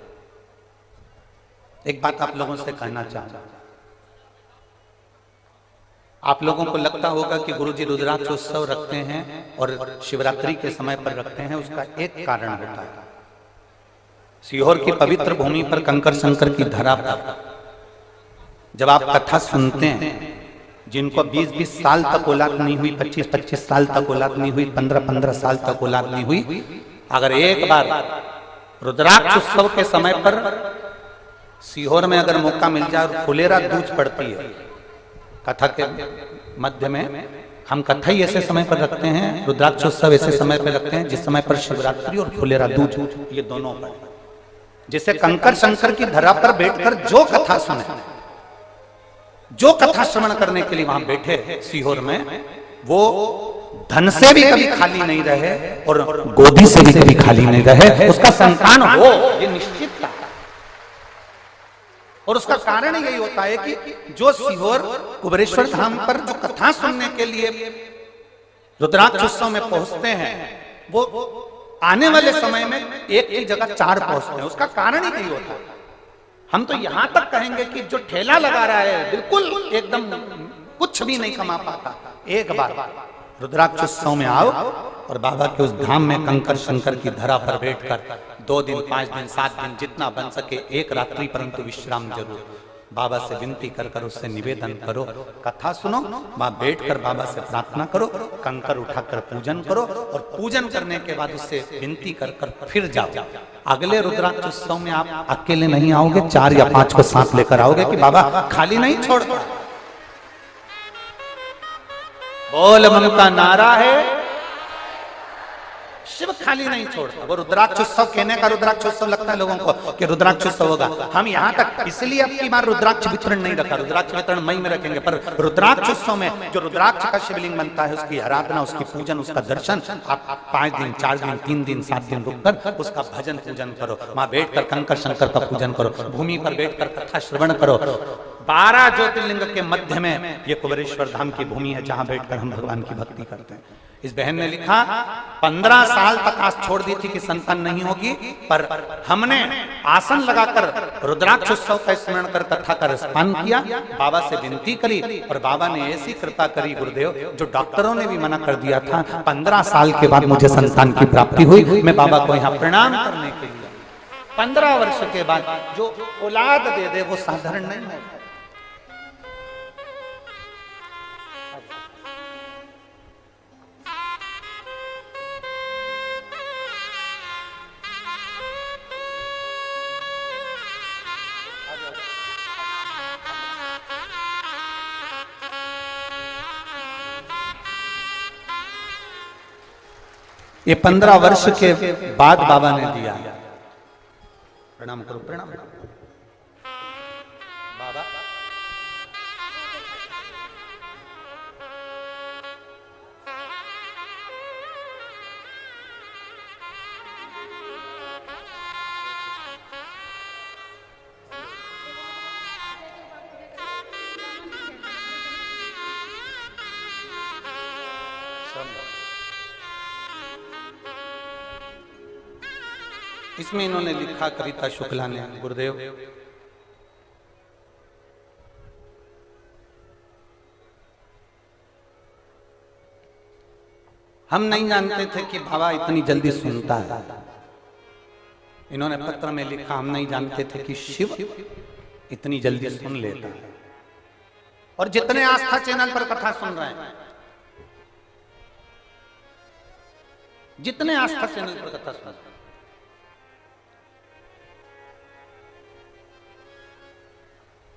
एक बात आप लोगों से कहना चाहता हूं, आप लोगों को लगता होगा कि गुरुजी रुद्राक्ष उत्सव रखते हैं और शिवरात्रि के समय पर रखते हैं, उसका एक कारण होता है। सीहोर की पवित्र भूमि पर कंकर शंकर की धरा पर जब आप कथा सुनते हैं, जिनको 20-20 साल तक औलाद नहीं हुई, 25-25 साल तक औलाद नहीं हुई, 15-15 साल तक औलाद नहीं हुई, अगर एक बार रुद्राक्ष उत्सव के समय पर सीहोर में अगर मौका मिल जाए और फुलेरा दूज पड़ती है कथा के मध्य में, हम कथा ही ऐसे समय पर रखते हैं, रुद्राक्ष उत्सव ऐसे समय पर रखते हैं जिस समय पर शिवरात्रि और फुलेरा दूज ये दोनों पर, जिसे कंकर शंकर की धरा पर बैठकर जो कथा सुने, जो कथा श्रवण करने के लिए वहां बैठे सीहोर में, वो धन से भी कभी खाली नहीं रहे और गोदी से भी कभी खाली नहीं रहे, उसका संतान हो ये निश्चित था। और उसका कारण यही होता है कि जो सीहोर कुबेरेश्वर धाम पर जो कथा सुनने के लिए रुद्राक्ष उत्सव में पहुंचते हैं, वो आने वाले समय में एक की जगह 4 पहुंचते हैं। उसका कारण ही यही होता है। हम तो यहां तक कहेंगे कि जो ठेला लगा रहा है बिल्कुल एकदम कुछ भी नहीं कमा पाता, एक बार रुद्राक्ष उत्सव में आओ और बाबा के उस धाम में कंकर शंकर की धरा पर बैठकर 2 दिन, 5 दिन, 7 दिन, जितना बन सके, एक रात्रि परंतु विश्राम जरूर बाबा से विनती कर कर उससे निवेदन करो, कथा सुनो, वहां बैठकर बाबा से प्रार्थना करो, कंकर उठाकर पूजन करो और पूजन करने के बाद उससे विनती कर कर फिर जाओ। अगले रुद्राक्ष उत्सव में आप अकेले नहीं आओगे, 4 या 5 को साथ लेकर आओगे कि बाबा खाली नहीं छोड़ता। बोल ममता नारा है, शिव खाली नहीं छोड़ता। वो रुद्राक्ष उत्सव कहने का रुद्राक्ष उत्सव लगता है लोगों को कि रुद्राक्ष उत्सव होगा, हम यहाँ तक इसलिए अब की बार रुद्राक्ष वितरण नहीं रखा, रुद्राक्ष वितरण मई में रखेंगे, पर रुद्राक्ष उत्सव में जो रुद्राक्ष का शिवलिंग बनता है उसकी आराधना, उसकी पूजन, उसका दर्शन आप 5 दिन, 4 दिन, 3 दिन, 7 दिन रुककर उसका भजन पूजन करो, वहां बैठकर कंकर शंकर का पूजन करो, भूमि पर बैठकर कथा श्रवण करो। 12 ज्योतिर्लिंग के मध्य में ये कुबेरेश्वर धाम की भूमि है जहां बैठकर हम भगवान की भक्ति करते हैं। इस बहन ने लिखा 15 साल तक आस छोड़ दी थी कि संतान नहीं होगी, पर हमने आसन लगाकर रुद्राक्ष उत्सव का स्मरण कर कथा का रसपान किया, बाबा से विनती करी और बाबा ने ऐसी कृपा करी गुरुदेव, जो डॉक्टरों ने भी मना कर दिया था। 15 साल के बाद मुझे संतान की प्राप्ति हुई। मैं बाबा को यहाँ प्रणाम करने के लिए 15 वर्ष के बाद जो औलाद दे दे वो साधारण नहीं है। ये 15 वर्ष के बाद बाबा ने दिया। प्रणाम करो, प्रणाम बाबा। इसमें इन्होंने लिखा, कविता शुक्ला ने, गुरुदेव हम नहीं जानते थे कि बाबा इतनी जल्दी सुनता है। इन्होंने पत्र में लिखा, हम नहीं जानते थे कि शिव इतनी जल्दी सुन लेता है। और जितने आस्था चैनल पर कथा सुन रहे हैं, जितने आस्था चैनल पर कथा सुन रहे हैं,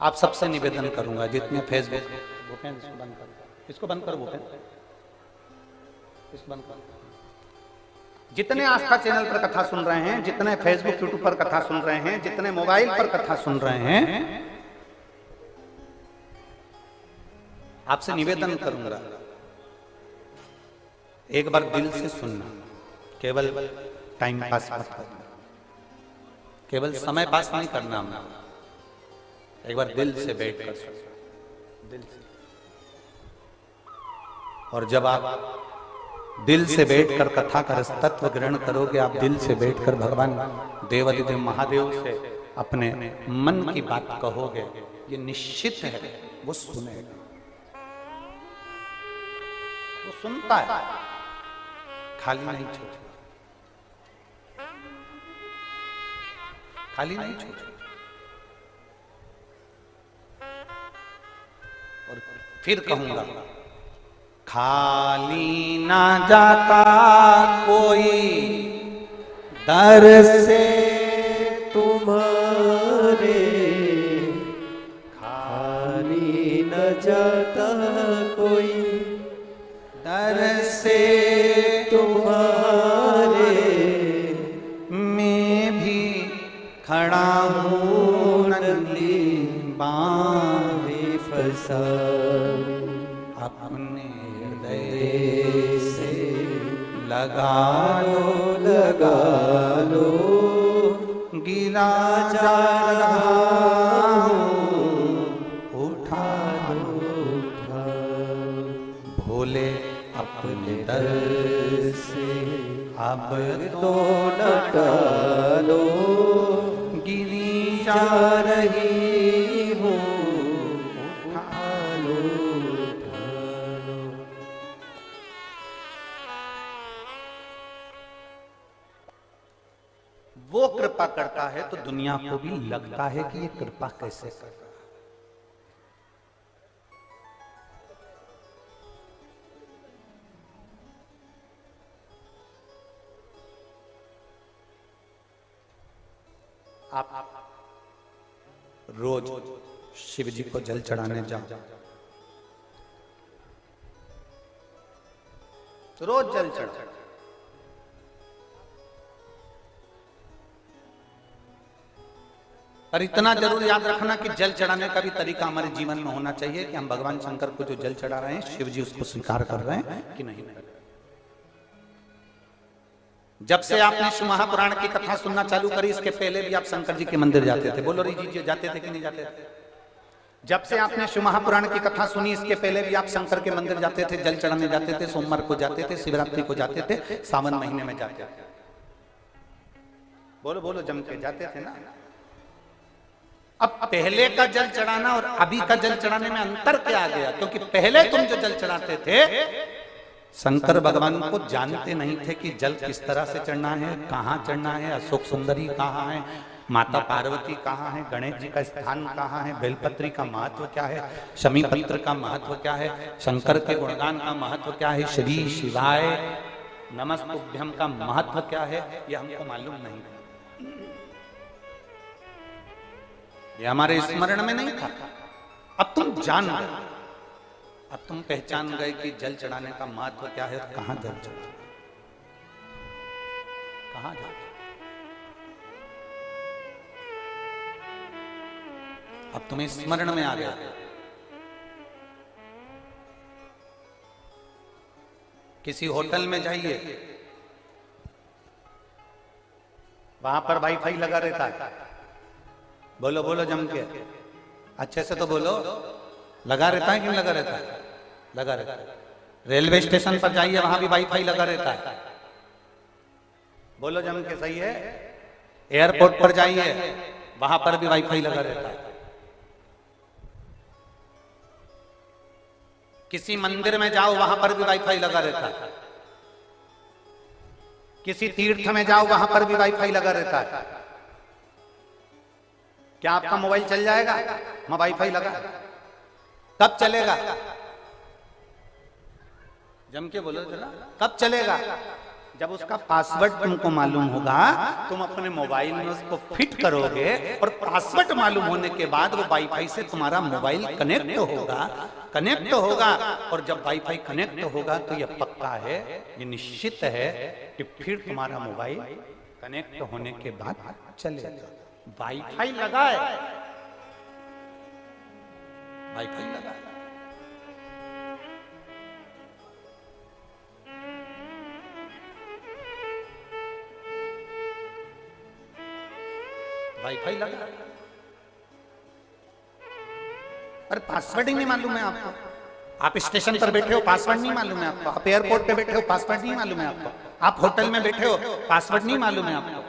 आप सबसे निवेदन करूंगा, जितने फेसबुक, भूपेन इसको बंद करो, इसको बंद करो भूपेन, इसको बंद करो। जितने आस्था चैनल पर कथा सुन रहे हैं, जितने फेसबुक यूट्यूब पर कथा सुन रहे हैं, जितने मोबाइल पर कथा सुन रहे हैं, आपसे निवेदन करूंगा, एक बार दिल से सुनना, केवल टाइम पास मत करना, केवल समय पास नहीं करना, एक बार दिल से बैठ कर दिल से। और जब आप दिल से बैठकर कथा का रस तत्व ग्रहण करोगे, आप दिल से बैठकर भगवान देवाधिदेव महादेव से अपने मन की बात कहोगे, ये निश्चित है वो सुनेगा, वो सुनता है, खाली नहीं छोड़ेगा, खाली नहीं छोड़ेगा। और फिर कहूंगा, खाली ना जाता कोई दर से तुम्हारे, खाली न जाता कोई दर से तुम्हारे, मैं भी खड़ा हूँ नंदी बांधे फंसा अपने हृदय से लगा लो, गिरा जा रहा हूँ उठा लो, भोले अपने दर से अब तो न टालो, गिरी जा रही हूँ उठा लो। वो कृपा करता है तो दुनिया को भी लगता है कि ये कृपा कैसे करता है। आप रोज शिव जी को जल चढ़ाने जाओ, रोज जल चढ़ाओ, पर इतना जरूर याद रखना कि जल चढ़ाने का भी तरीका हमारे जीवन में होना चाहिए कि हम भगवान शंकर को जो जल चढ़ा रहे हैं, शिव जी उसको स्वीकार कर रहे हैं कि नहीं। जब से आपने शिव महापुराण की कथा सुनना चालू करी, इसके पहले भी आप शंकर जी के मंदिर जाते थे? बोलो री जी, जाते थे कि नहीं जाते थे? जब से आपने शिव महापुराण की कथा सुनी, इसके पहले भी आप शंकर के मंदिर जाते थे, जल चढ़ाने जाते थे, सोमवार को जाते थे, शिवरात्रि को जाते थे, सावन महीने में जाते थे। बोलो बोलो, जम के जाते थे ना। अब पहले का जल चढ़ाना और अभी का जल चढ़ाने में अंतर क्या आ गया? क्योंकि पहले तुम जो जल चढ़ाते थे, शंकर भगवान को जानते नहीं थे कि जल किस तरह से चढ़ना है, कहाँ चढ़ना है, अशोक सुंदरी कहाँ है, माता पार्वती कहाँ है, गणेश जी का स्थान कहाँ है, बेलपत्री का महत्व क्या है, शमी पत्र का महत्व क्या है, शंकर के गुणगान का महत्व क्या है, श्री शिवाय नमस्तुभ्यम का महत्व क्या है, ये हमको मालूम नहीं था। ये हमारे स्मरण में नहीं था। अब तुम जान गए, अब तुम पहचान गए कि जल चढ़ाने का महत्व क्या है, कहां जल चढ़ा, कहां जा, अब तुम्हें स्मरण में आ गया। किसी होटल में जाइए, वहां पर वाईफाई लगा रहता है। बोलो बोलो जम के, अच्छे से तो बोलो, लगा रहता है कि नहीं लगा रहता है? लगा रहता है। रेलवे स्टेशन पर जाइए, वहां भी वाईफाई लगा रहता है। बोलो जम के, सही है। एयरपोर्ट पर जाइए, वहां पर भी वाईफाई लगा रहता है। किसी मंदिर में जाओ, वहां पर भी वाईफाई लगा रहता है। किसी तीर्थ में जाओ, वहां पर भी वाईफाई लगा रहता है। क्या आपका मोबाइल चल जाएगा? मैं वाईफाई लगा, कब चलेगा? जम के बोलो जरा, कब चलेगा? जब उसका पासवर्ड तुमको मालूम होगा, तुम अपने मोबाइल में उसको फिट करोगे और पासवर्ड मालूम होने के बाद वो वाईफाई से तुम्हारा मोबाइल कनेक्ट होगा। और जब वाईफाई कनेक्ट होगा तो यह पक्का है, ये निश्चित है कि फिर तुम्हारा मोबाइल कनेक्ट होने के बाद चलेगा। वाईफाई लगा है, वाईफाई लगा है। वाईफाई लगा, अरे पासवर्ड ही नहीं मालूम है आपको। आप स्टेशन पर बैठे हो, पासवर्ड नहीं मालूम है आपको। आप एयरपोर्ट पे बैठे हो, पासवर्ड नहीं मालूम है आपको। आप होटल में बैठे हो, पासवर्ड नहीं मालूम है आपको।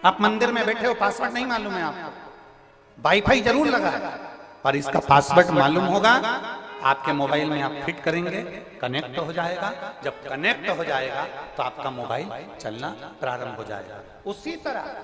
आप मंदिर में बैठे हो, पासवर्ड नहीं मालूम है आपको। वाईफाई जरूर लगा है, पर इसका पासवर्ड मालूम होगा। आपके मोबाइल में आप फिट करेंगे, कनेक्ट हो जाएगा। जब कनेक्ट हो जाएगा तो आपका मोबाइल चलना प्रारंभ हो जाएगा। उसी तरह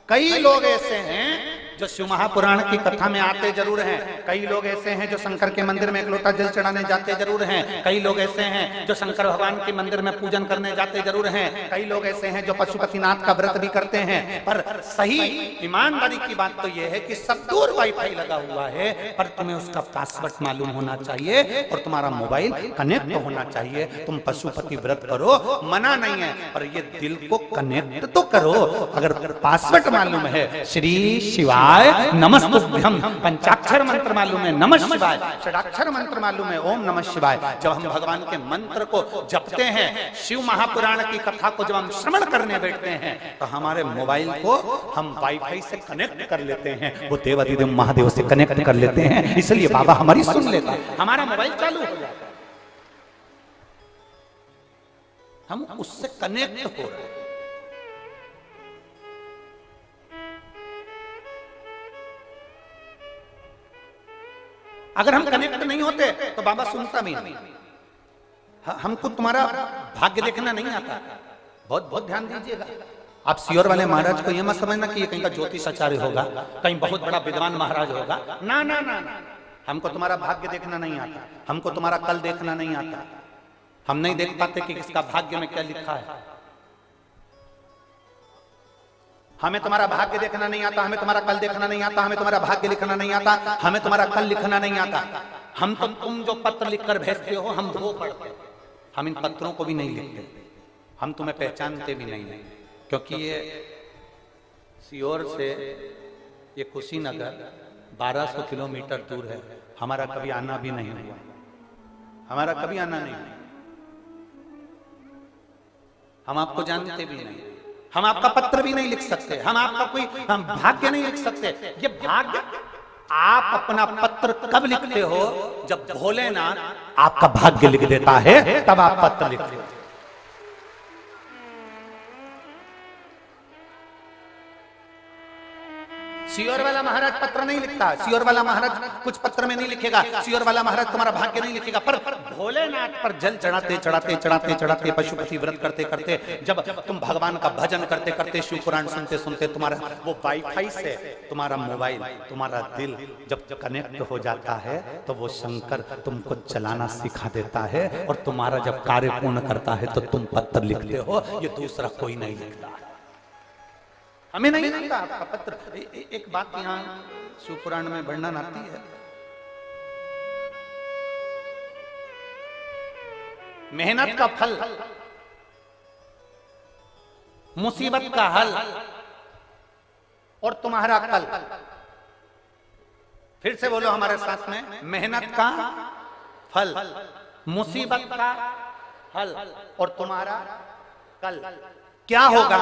कई लोग ऐसे हैं जो शिव महापुराण की कथा में आते जरूर हैं। कई लोग ऐसे हैं जो शंकर के मंदिर में एक लोटा जल चढ़ाने जाते जरूर हैं। कई लोग ऐसे हैं जो शंकर भगवान के मंदिर में पूजन करने जाते जरूर हैं। कई लोग ऐसे हैं जो पशुपतिनाथ का व्रत भी करते हैं। पर सही ईमानदारी की बात तो यह है कि सब दूर वाईफाई लगा हुआ है, पर तुम्हें उसका पासवर्ड मालूम होना चाहिए और तुम्हारा मोबाइल कनेक्ट होना चाहिए। तुम पशुपति व्रत करो, मना नहीं है, पर ये दिल को कनेक्ट तो करो। अगर पासवर्ड मालूम है, श्री शिवाय नमस्तुभ्यम, पंचाक्षर मंत्र मालूम है नमः शिवाय, षडाक्षर मंत्र मालूम है ओम नमः शिवाय। जब हम भगवान के मंत्र को जपते हैं, शिव महापुराण की कथा को जब हम श्रवण करने बैठते हैं, तो हमारे मोबाइल को हम वाईफाई से कनेक्ट कर लेते हैं। वो देवाधिदेव महादेव से कनेक्ट कर लेते हैं, इसलिए बाबा हमारी सुन लेता है, हमारा मोबाइल चालू हो जाता है, हम उससे कनेक्ट हो रहे हैं। अगर हम कनेक्ट नहीं होते तो बाबा सुनता भी नहीं। हमको तुम्हारा भाग्य देखना नहीं आता। बहुत बहुत ध्यान दीजिएगा। आप सियोर वाले महाराज को यह मत समझना कि ये कहीं का ज्योतिष आचार्य होगा, कहीं बहुत बड़ा विद्वान महाराज होगा। ना ना ना ना, हमको तुम्हारा भाग्य देखना नहीं आता, हमको तुम्हारा कल देखना नहीं आता। हम नहीं देख पाते कि किसका भाग्य में क्या लिखा है। हमें तुम्हारा भाग्य देखना नहीं आता, हमें तुम्हारा कल देखना नहीं आता, हमें तुम्हारा भाग्य लिखना नहीं आता, हमें तुम्हारा कल लिखना नहीं आता। हम तो तुम जो पत्र लिखकर भेजते हो हम वो पढ़ते, हम इन पत्रों को भी नहीं लिखते, हम तुम्हें पहचानते भी नहीं है। क्योंकि ये सियोर से ये कुशीनगर 1200 किलोमीटर दूर है। हमारा कभी आना भी नहीं हुआ, हमारा कभी आना नहीं हुआ। हम आपको जानते भी नहीं, हम आपका पत्र भी नहीं लिख सकते, हम आपका कोई हम भाग्य नहीं लिख सकते। ये भाग्य आप अपना पत्र कब लिखते हो? जब भोलेनाथ आपका भाग्य लिख देता है तब आप पत्र लिखते हो। सियोर वाला महाराज पत्र नहीं लिखता, सियोर वाला महाराज कुछ पत्र में नहीं लिखेगा, सियोर वाला महाराज तुम्हारा भाग्य नहीं लिखेगा। पर भोलेनाथ पर जल चढ़ाते चढ़ाते चढ़ाते चढ़ाते पशुपति व्रत करते करते, जब तुम भगवान का भजन करते करते शिव पुराण सुनते सुनते, तुम्हारा वो वाईफाई से तुम्हारा मोबाइल, तुम्हारा दिल जब कनेक्ट हो जाता है तो वो शंकर तुमको चलाना सिखा देता है। और तुम्हारा जब कार्य पूर्ण करता है तो तुम पत्र लिखते हो, ये दूसरा कोई नहीं लिखता। हमें नहीं लिखता आपका पत्र। एक बात यहाँ शिव पुराण में वर्णन आती है, मेहनत का फल, मुसीबत का हल और तुम्हारा कल। फिर से बोलो हमारे साथ में, मेहनत का फल, मुसीबत का हल और तुम्हारा कल क्या होगा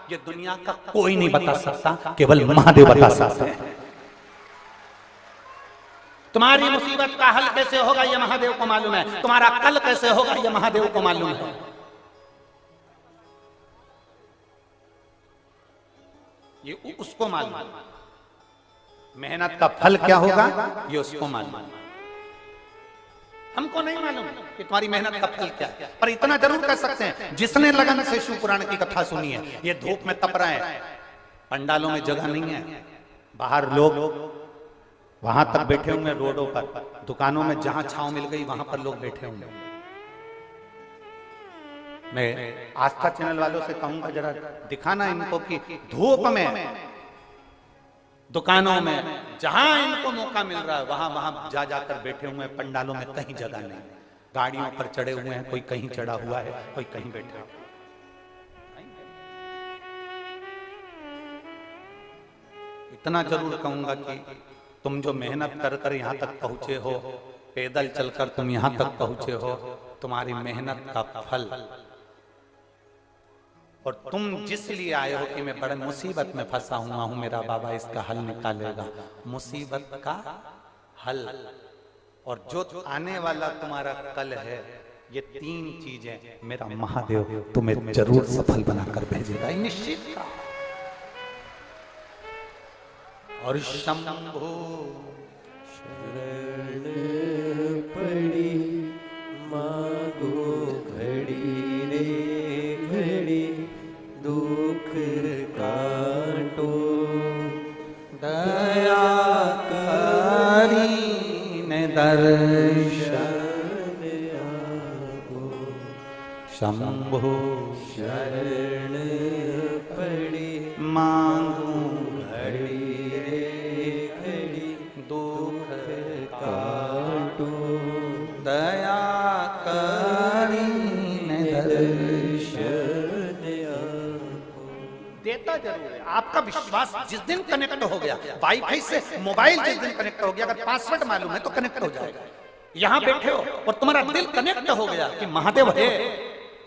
ये दुनिया का कोई नहीं बता सकता, केवल महादेव बता सकते हैं। तुम्हारी मुसीबत का हल कैसे होगा ये महादेव को मालूम है, तुम्हारा कल कैसे होगा ये महादेव को मालूम है। ये उसको मालूम है। मेहनत का फल क्या होगा ये उसको मालूम है, हमको नहीं मालूम कि तुम्हारी मेहनत का फल क्या है। पर इतना जरूर कर सकते हैं, जिसने लगन से शिव पुराण की कथा सुनी है, ये धूप में तप रहे हैं, पंडालों में जगह नहीं है, बाहर लोग वहां तक बैठे होंगे, रोडों पर, दुकानों में जहां छांव मिल गई वहां पर लोग बैठे होंगे। मैं आस्था चैनल वालों से कहूंगा जरा दिखाना इनको कि धूप में दुकानों में जहां इनको मौका मिल रहा है वहां वहां जा जाकर बैठे हुए हैं। पंडालों में कहीं जगह नहीं, गाड़ियों पर चढ़े हुए हैं, कोई कहीं चढ़ा हुआ है, कोई कहीं बैठा है। इतना जरूर कहूंगा कि तुम जो मेहनत कर कर यहां तक पहुंचे हो, पैदल चलकर तुम यहां तक पहुंचे हो, तुम्हारी मेहनत का फल और तुम जिस लिए आए हो कि मैं बड़े मुसीबत में फंसा हुआ हूं, मेरा बाबा इसका हल निकालेगा। मुसीबत का हल और जो आने वाला तुम्हारा कल है, ये तीन चीजें मेरा महादेव तुम्हें जरूर सफल बनाकर भेजेगा, ये निश्चित था। और शंभु शरण पड़ी मांगो घड़ी रे घड़ी, दुख काटो दया करी ने दर्शन आपो। शंभु शरण पड़ी मांगू घड़ी रे घड़ी, दुख काटो दया करी ने दर्शन आपो। देता जरूर है। आपका विश्वास जिस दिन कनेक्ट हो गया वाईफाई से, मोबाइल जिस दिन कनेक्ट हो गया, अगर पासवर्ड मालूम है तो कनेक्ट हो जाएगा। यहां बैठे हो और तुम्हारा दिल कनेक्ट हो गया कि महादेव है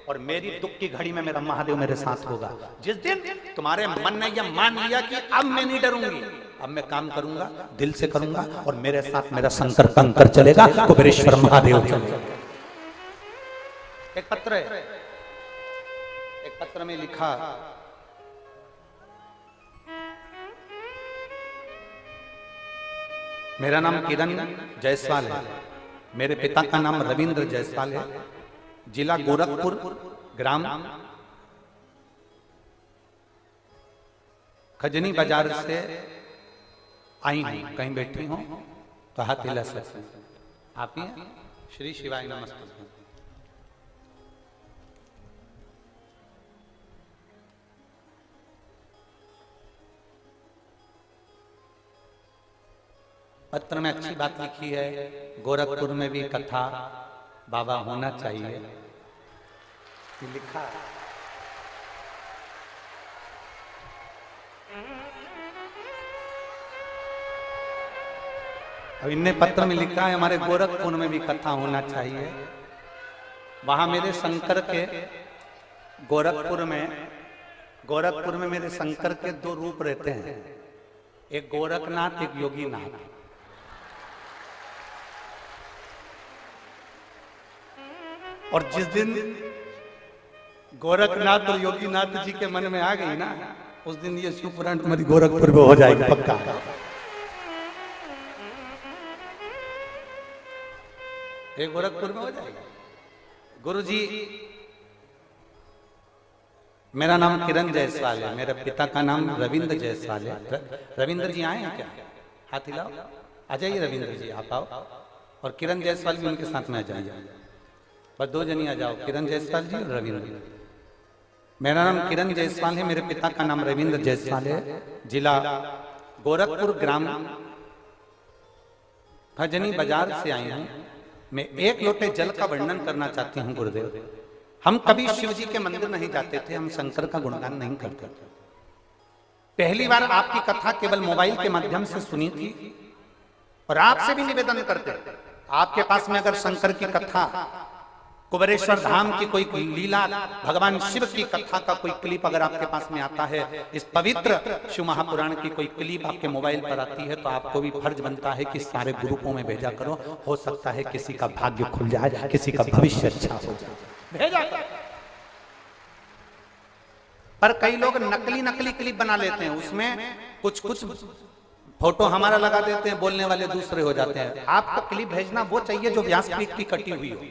और मेरी दुख की घड़ी में मेरा महादेव मेरे साथ होगा। जिस दिन तुम्हारे मन ने यह मान लिया कि अब मैं नहीं डरूंगी, अब मैं काम करूंगा, दिल से करूंगा और मेरे साथ मेरा शंकर कंकर चलेगा, कुबेरेश्वर महादेव चलेगा। एक पत्र है, एक पत्र में लिखा, मेरा नाम किरण जायसवाल है, मेरे पिता का नाम रविंद्र जायसवाल है, जिला गोरखपुर, ग्राम खजनी बाजार से आई हूं। कहीं बैठी हूं तो हाथ हिला सकते हैं। आप ही हैं? श्री शिवाय नमस्ते। पत्र में अच्छी बात लिखी है, गोरखपुर में भी कथा बाबा होना चाहिए, लिखा है। अब इनने पत्र में लिखा है हमारे गोरखपुर में भी कथा होना चाहिए। वहां मेरे शंकर के गोरखपुर में मेरे शंकर के दो रूप रहते हैं, एक गोरखनाथ, एक योगीनाथ। और जिस दिन गोरखनाथ और योगीनाथ जी के मन में आ गई ना, उस दिन ये शिव पुराण तुम्हारी गोरखपुर में हो जाएगी पक्का। ये गोरखपुर में हो जाएगा। गुरुजी, मेरा नाम किरण जायसवाल है, मेरे पिता का नाम रविंद्र जायसवाल है। रविंद्र जी आए हैं क्या? हाथ हिलाओ। आ जाइए रविंद्र जी, आप आओ। और किरण जायसवाल भी उनके साथ में आ जाइए, बस दो जनी आ जाओ, किरण जायसवाल जी और रविंद्र। मेरा नाम किरण जायसवाल है, मेरे पिता का नाम रविंद्र जायसवाल है, जिला गोरखपुर, ग्राम खजनी बाजार से आई हूं। मैं एक लोटे जल का वर्णन करना चाहती हूं गुरुदेव। हम कभी शिव जी के मंदिर नहीं जाते थे, हम शंकर का गुणगान नहीं करते थे। पहली बार आपकी कथा केवल मोबाइल के माध्यम से सुनी थी और आपसे भी निवेदन करते, आपके पास में अगर शंकर की कथा, कुबेरेश्वर धाम की कोई लीला, भगवान शिव की कथा का कोई क्लिप अगर आपके पास में आता है, इस पवित्र शिव महापुराण की कोई क्लिप आपके मोबाइल पर आती है, तो आपको भी फर्ज बनता है कि सारे ग्रुपों में भेजा करो। हो सकता है किसी का भाग्य खुल जाए, किसी का भविष्य अच्छा हो जाए, भेजा करो। पर कई लोग नकली क्लिप बना लेते हैं, उसमें कुछ फोटो हमारा लगा देते हैं, बोलने वाले दूसरे हो जाते हैं। आपको क्लिप भेजना वो चाहिए जो व्यासपीठ की कटी हुई हो,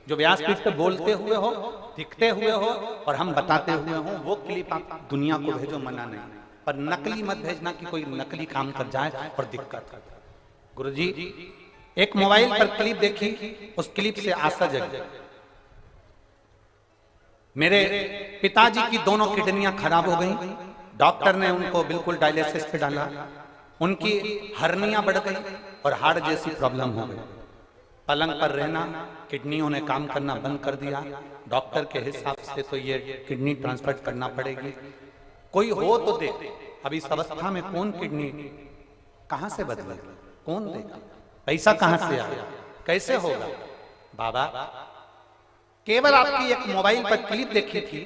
जो व्यासपीठ पे बोलते हुए हो, दिखते हुए हो और हम बताते हुए हो, वो क्लिप आप दुनिया को भेजो, मना नहीं। पर नकली मत भेजना कि कोई नकली काम कर जाए और दिक्कत। गुरुजी, एक मोबाइल पर क्लिप देखी, उस क्लिप से आशा जगी। मेरे पिताजी की दोनों किडनियां खराब हो गई, डॉक्टर ने उनको बिल्कुल डायलिसिस पे डाला, उनकी हर्नियां बढ़ गई और हार्ट जैसी प्रॉब्लम हो गई। पलंग पर रहना, किडनियों ने काम करना बंद कर दिया। डॉक्टर के हिसाब से तो ये किडनी ट्रांसप्लांट करना पड़ेगी, कोई हो तो दे। अब इस अवस्था में कौन किडनी कहां से बदलेगा, कौन देगा, पैसा कहां से आएगा, कैसे होगा? बाबा, केवल आपकी एक मोबाइल पर क्लिप देखी थी,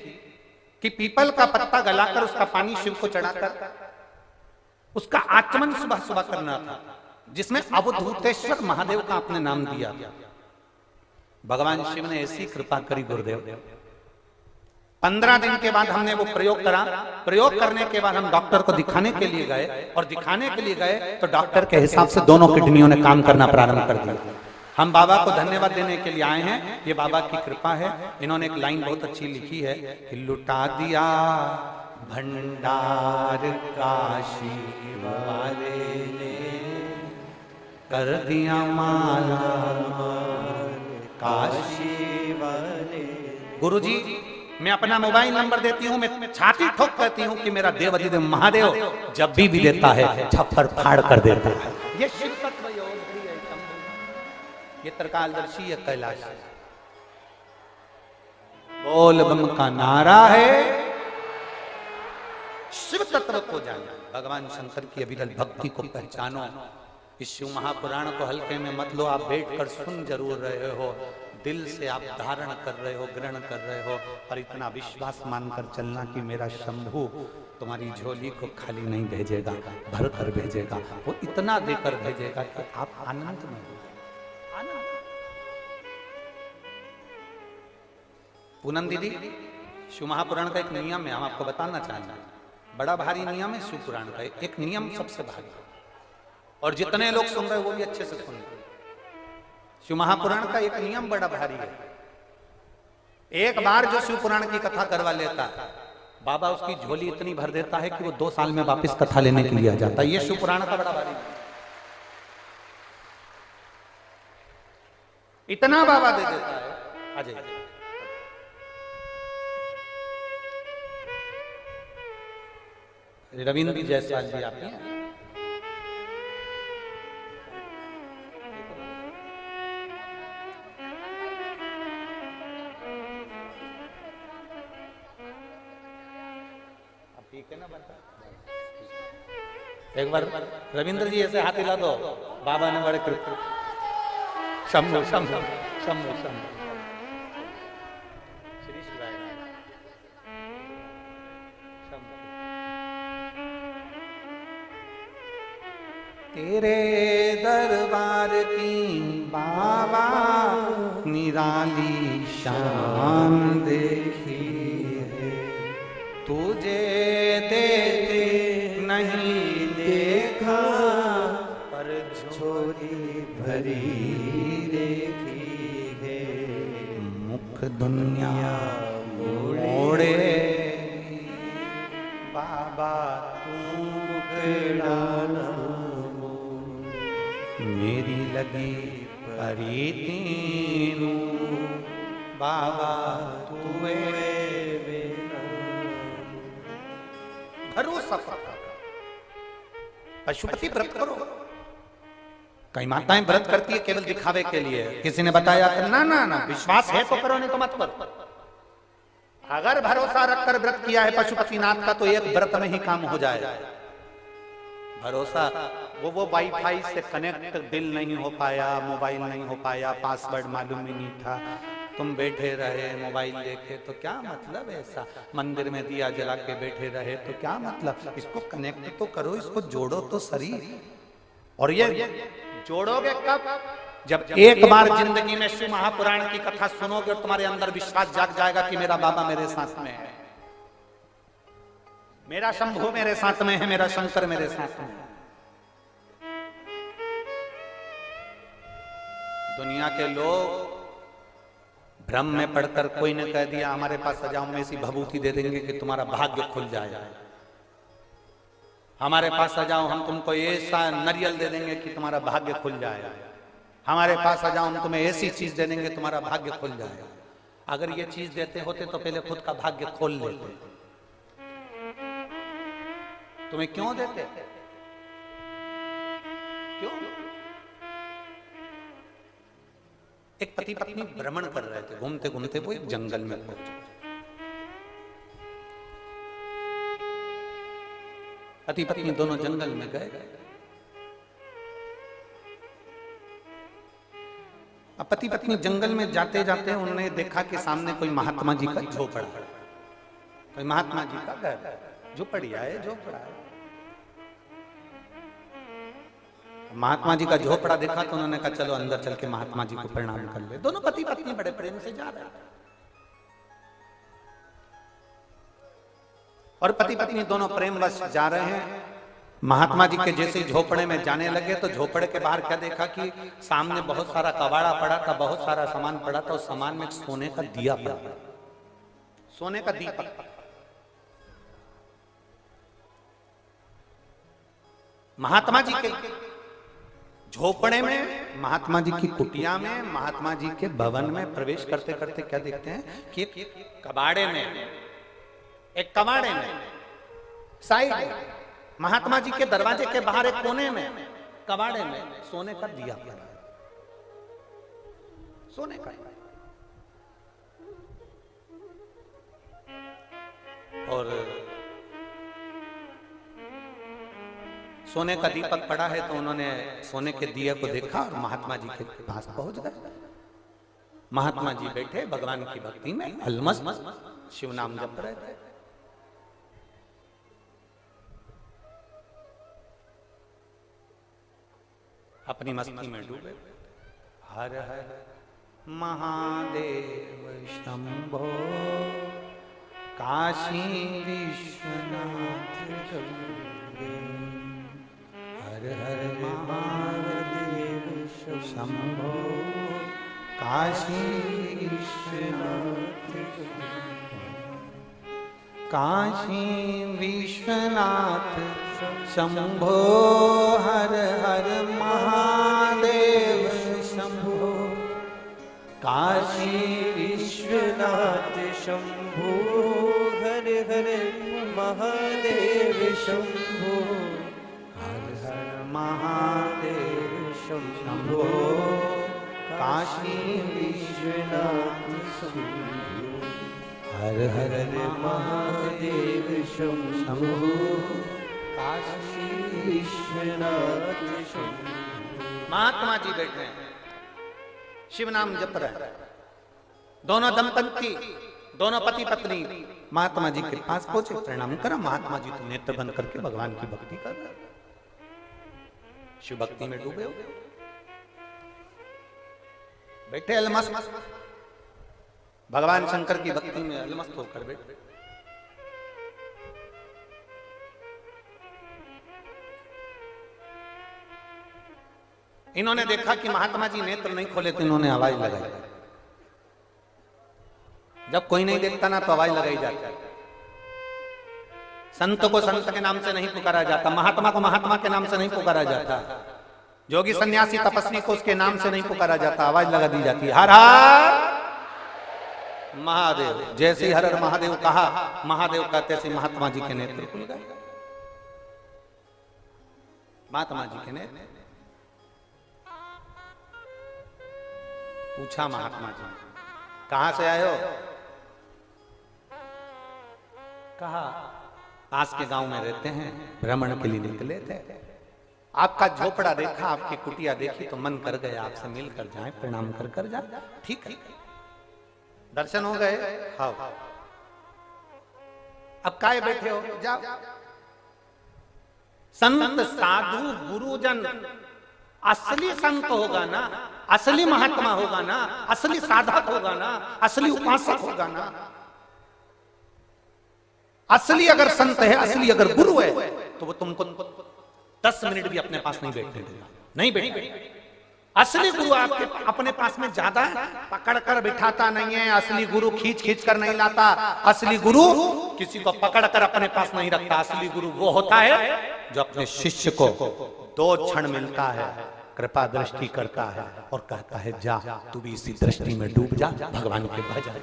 कि पीपल का पत्ता गलाकर उसका पानी शिव को चढ़ाकर उसका आचमन सुबह सुबह करना था, जिसमें अवधूतेश्वर महादेव का आपने नाम दिया। भगवान शिव ने ऐसी कृपा करी गुरुदेव, 15 दिन के बाद हमने वो प्रयोग करा। प्रयोग करने के बाद हम डॉक्टर को दिखाने के लिए गए, और दिखाने के लिए गए तो डॉक्टर के हिसाब से दोनों किडनियों ने काम करना प्रारंभ कर दिया। हम बाबा को धन्यवाद देने के लिए आए हैं, ये बाबा की कृपा है। इन्होंने एक लाइन बहुत अच्छी लिखी है कि लुटा दिया भंडार काशी वाले ने, कर दिया माला काशी वाले। गुरुजी, मैं अपना मोबाइल नंबर देती हूँ, मैं छाती ठोक कहती हूँ कि मेरा देवाधिदेव महादेव जब भी देता है छप्पर फाड़ कर देता है। ये शिव तत्व योग है, ये त्रिकालदर्शी है, कैलाश है। बोल बम का नारा है, शिव तत्व को जाना, भगवान शंकर की अविरल भक्ति को पहचानो। इस शिव महापुराण को हल्के में मत लो, आप बैठकर सुन जरूर रहे हो, दिल से आप धारण कर रहे हो, ग्रहण कर रहे हो, और इतना विश्वास मानकर चलना कि मेरा शंभु तुम्हारी झोली को खाली नहीं भेजेगा, भर कर भेजेगा। वो इतना देकर भेजेगा कि आप आनंद में हो। पूनम दीदी, शिव महापुराण का एक नियम है, हम आपको बताना चाहेंगे। बड़ा भारी नियम है शिव पुराण का, एक नियम सबसे भारी, और जितने लोग सुन रहे हैं वो भी अच्छे से सुन रहे। शिव महापुराण का एक नियम बड़ा भारी है। एक बार जो शिव पुराण की कथा करवा लेता है, बाबा उसकी झोली इतनी भर देता है कि वो 2 साल में वापस कथा लेने के लिए आ जाता है। ये शिव पुराण का बड़ा भारी, इतना बाबा दे देता है। आ जाइए। रविंद्र जायसवाल जी, आप हैं? ठीक है ना बता? एक बार रविंद्र जी ऐसे हाथ हिला दो, बाबा ने बड़े कृपा। शंभु शंभु शंभु शंभु। श्री शिवाय शंभु। तेरे दरबार की बाबा निराली शान देखी है, तुझे देते नहीं देखा, पर झोली भरी देखी है। मुख दुनिया मोड़े बाबा तू मुखड़ा, मेरी लगी परीतीनु बाबा तुए भरोसा पक्का। पशुपति व्रत करो। कई माताएं व्रत करती है केवल दिखावे के लिए। किसी ने बताया ना ना ना, विश्वास है तो करो, नहीं तो मत करो। अगर भरोसा रखकर व्रत किया है पशुपतिनाथ का तो एक व्रत में ही काम हो जाए। भरोसा वो वाईफाई से कनेक्ट बिल नहीं हो पाया, मोबाइल नहीं हो पाया, पासवर्ड मालूम ही नहीं था, तुम बैठे रहे मोबाइल देखे तो क्या मतलब है? ऐसा मंदिर में दिया जला के बैठे रहे तो क्या मतलब? इसको कनेक्ट तो करो, इसको जोड़ो तो सही। और ये जोड़ोगे कब? जब एक बार जिंदगी में शिव महापुराण की कथा सुनोगे और तुम्हारे अंदर विश्वास जाग जाएगा कि मेरा बाबा मेरे साथ में है, मेरा शंभु मेरे साथ में है, मेरा शंकर मेरे साथ में है। दुनिया के लोग भ्रम में पढ़कर कोई ने कह दिया हमारे पास आ जाओ, हम ऐसी भभूति दे देंगे कि तुम्हारा भाग्य खुल जाए, हमारे पास आ जाओ हम तुमको ऐसा नारियल दे देंगे कि तुम्हारा भाग्य खुल जाए, हमारे पास आ जाओ हम तुम्हें ऐसी चीज दे देंगे तुम्हारा भाग्य खुल जाए। अगर ये चीज देते होते तो पहले खुद का भाग्य खोल लेते। तुम्हें क्यों देते? क्यों? एक पति पत्नी भ्रमण कर रहे थे, घूमते घूमते वो एक जंगल में पहुंचे। पति पत्नी दोनों जंगल में गए। अब पति पत्नी जंगल में जाते जाते उन्होंने देखा कि सामने कोई महात्मा जी का झोपड़ा है। कोई महात्मा जी का घर, झोपड़िया है, झोपड़ा है। महात्मा जी का झोपड़ा देखा तो उन्होंने कहा चलो अंदर चल के महात्मा जी को प्रणाम कर ले। दोनों पति पत्नी बड़े प्रेम से जा रहे हैं और पति पत्नी दोनों प्रेमवश जा रहे हैं। महात्मा जी के जैसे झोपड़े में जाने लगे तो झोपड़े के बाहर क्या देखा कि सामने बहुत सारा कबाड़ा पड़ा था, बहुत सारा सामान पड़ा था। उस सामान में सोने का दिया पड़ा, सोने का दीपक। महात्मा जी के झोपड़े में, महात्मा जी की कुटिया में, महात्मा जी के भवन में प्रवेश करते करते क्या देखते हैं कि कबाड़े में, एक कबाड़े में साइड में, महात्मा जी के दरवाजे के बाहर एक कोने में, कबाड़े में सोने का दिया पड़ा है, सोने का। और सोने का दीपक पड़ा है तो उन्होंने सोने के दिए को देखा और महात्मा जी के पास पहुंच गए। महात्मा जी बैठे भगवान की भक्ति में अलमस्त शिव नाम जप रहे थे। अपनी मस्ती में डूबे। हर हर महादेव शंभो काशी विश्वनाथ हर हर महादेव शंभो काशी विश्वनाथ काशी विश्वनाथ शंभो हर हर महादेव शंभो काशी विश्वनाथ शंभो हर हर महादेव शंभो हर हर महादेव शंभो काशी विश्वनाथ शंभो हर हर महादेव शंभो काशी विश्वनाथ शंभो। महात्मा जी बैठे हैं, शिव नाम जप रहे हैं। दोनों दंपति, दोनों पति पत्नी महात्मा जी के पास पहुंचे, प्रणाम करा। महात्मा जी तो नेत्र बंद करके भगवान की भक्ति कर रहे, शिव भक्ति में डूबे हो, बैठे अलमस्त, भगवान शंकर की भक्ति में अलमस्त होकर बैठे। इन्होंने देखा कि महात्मा जी नेत्र नहीं खोले तो इन्होंने आवाज लगाई। जब कोई नहीं देखता ना तो आवाज लगाई जाती है। संत को संत के नाम से नहीं पुकारा जाता, महात्मा को महात्मा के नाम से नहीं पुकारा जाता, जोगी सन्यासी तपस्वी को उसके नाम से नहीं पुकारा जाता, आवाज लगा दी जाती है। हर हर महादेव। जैसे ही हर हर महादेव कहा, महादेव कहते से महात्मा जी के नेत्र खुल गए। महात्मा जी के नेत्र। पूछा महात्मा जी, कहां से आए हो? कहा पास के गांव में रहते हैं, भ्रमण के लिए निकले थे। आपका झोपड़ा देखा, आपकी कुटिया देखी तो मन कर गया आपसे मिलकर जाएं, प्रणाम कर जाए। ठीक है, दर्शन हो गए। हाँ, अब काहे बैठे हो? जाओ। संत साधु गुरुजन असली संत होगा ना, असली महात्मा होगा ना, असली साधक होगा ना, असली उपासक होगा ना, असली अगर संत है, असली अगर गुरु है तो वो तुमको 10 मिनट भी अपने पास नहीं बैठने देगा, नहीं बैठेगा। असली गुरु आपके अपने पास में ज्यादा पकड़ कर बिठाता नहीं है, असली गुरु खींच खींच कर नहीं लाता, असली गुरु किसी को पकड़ कर अपने पास नहीं रखता। असली गुरु वो होता है जो अपने शिष्य को 2 क्षण मिलता है, कृपा दृष्टि करता है और कहता है जा तू भी इसी दृष्टि में डूब जा, भगवान के भजन।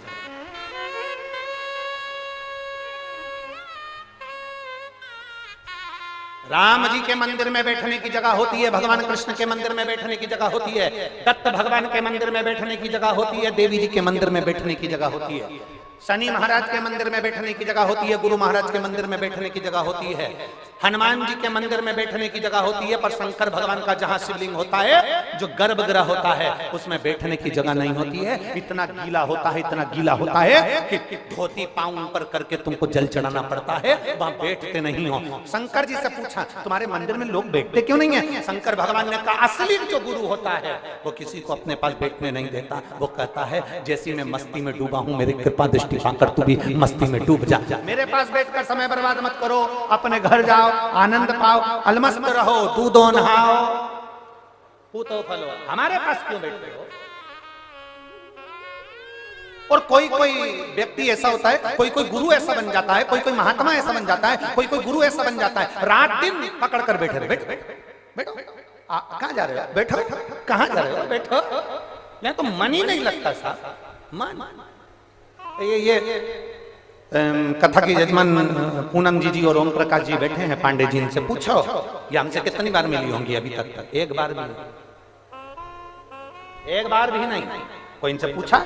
राम जी के मंदिर में बैठने की जगह होती है, भगवान कृष्ण के मंदिर में बैठने की जगह होती है, दत्त भगवान के मंदिर में बैठने की जगह होती है, देवी जी के मंदिर में बैठने की जगह होती है। शनि महाराज के मंदिर में बैठने की जगह होती है, गुरु महाराज के मंदिर में बैठने की जगह होती है, हनुमान जी के मंदिर में बैठने की जगह होती है, पर शंकर भगवान का जहां शिवलिंग होता है, जो गर्भगृह होता है, उसमें बैठने की जगह नहीं होती है। इतना गीला होता है, इतना गीला होता है कि धोती पांव ऊपर करके तुमको जल चढ़ाना पड़ता है, वहां बैठते नहीं हो। शंकर जी से पूछा तुम्हारे मंदिर में लोग बैठते क्यों नहीं है? शंकर भगवान ने कहा असली जो गुरु होता है वो किसी को अपने पास बैठने नहीं देता। वो कहता है जैसी मैं मस्ती में डूबा हूं, मेरी कृपा दृष्टि पाकर तू भी मस्ती में डूब जा, मेरे पास बैठकर समय बर्बाद मत करो, अपने घर जाओ, आनंद पाओ, अलमस्त रहो, दूधो नहाओ, पूतो फलो, हमारे पास क्यों बैठते हो? और कोई कोई व्यक्ति ऐसा होता है, कोई कोई गुरु ऐसा बन जाता है, कोई कोई महात्मा ऐसा बन जाता है, कोई कोई गुरु ऐसा बन जाता है, रात दिन पकड़ कर बैठे रहे, बैठो कहां जा रहे हो, बैठो कहां जा रहे हो, बैठो, मैं तो मन ही नहीं लगता साहब, मन। ये कथा की यजमान पूनम जी और ओम प्रकाश जी बैठे हैं, पांडे जी, इनसे पूछो ये हमसे कितनी बार मिली होंगी अभी तक? एक बार भी नहीं। कोई इनसे पूछा?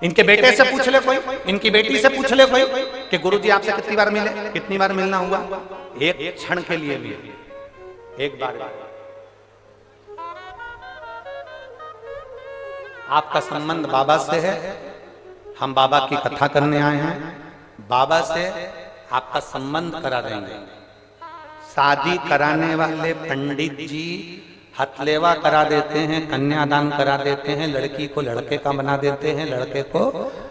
इनके बेटे से पूछ ले कोई, इनकी बेटी से पूछ ले कोई कि गुरुजी आपसे कितनी बार मिले, कितनी बार मिलना हुआ? एक क्षण के लिए भी, एक बार। आपका संबंध बाबा से है, हम बाबा की कथा करने आए हैं, बाबा से आपका संबंध करा देंगे। शादी कराने वाले पंडित जी हथलेवा करा देते हैं, कन्यादान करा देते हैं, लड़की को लड़के का बना देते हैं, लड़के को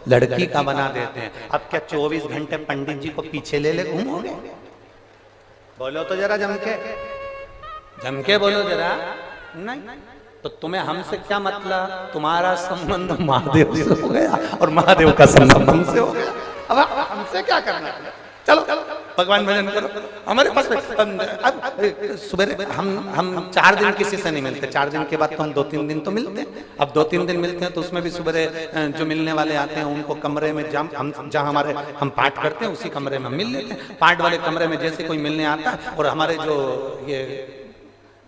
लड़की का बना देते हैं। अब क्या 24 घंटे पंडित जी को पीछे ले ले घूमोगे? बोलो तो जरा जम के बोलो जरा। नहीं तो तुम्हें हमसे क्या मतलब? तुम्हारा संबंध महादेव से हो गया और महादेव का संबंध हमसे हो गया। अब हमसे क्या करना? चलो भगवान भजन करो, हमारे पास। अब सुबह हम 4 दिन किसी से नहीं मिलते, 4 दिन के बाद तो हम 2-3 दिन तो मिलते हैं। अब 2-3 दिन मिलते हैं तो उसमें भी सुबह जो मिलने वाले आते हैं उनको कमरे में जहाँ हम पाठ करते हैं उसी कमरे में मिल लेते हैं। पाठ वाले कमरे में जैसे कोई मिलने आता है और हमारे जो ये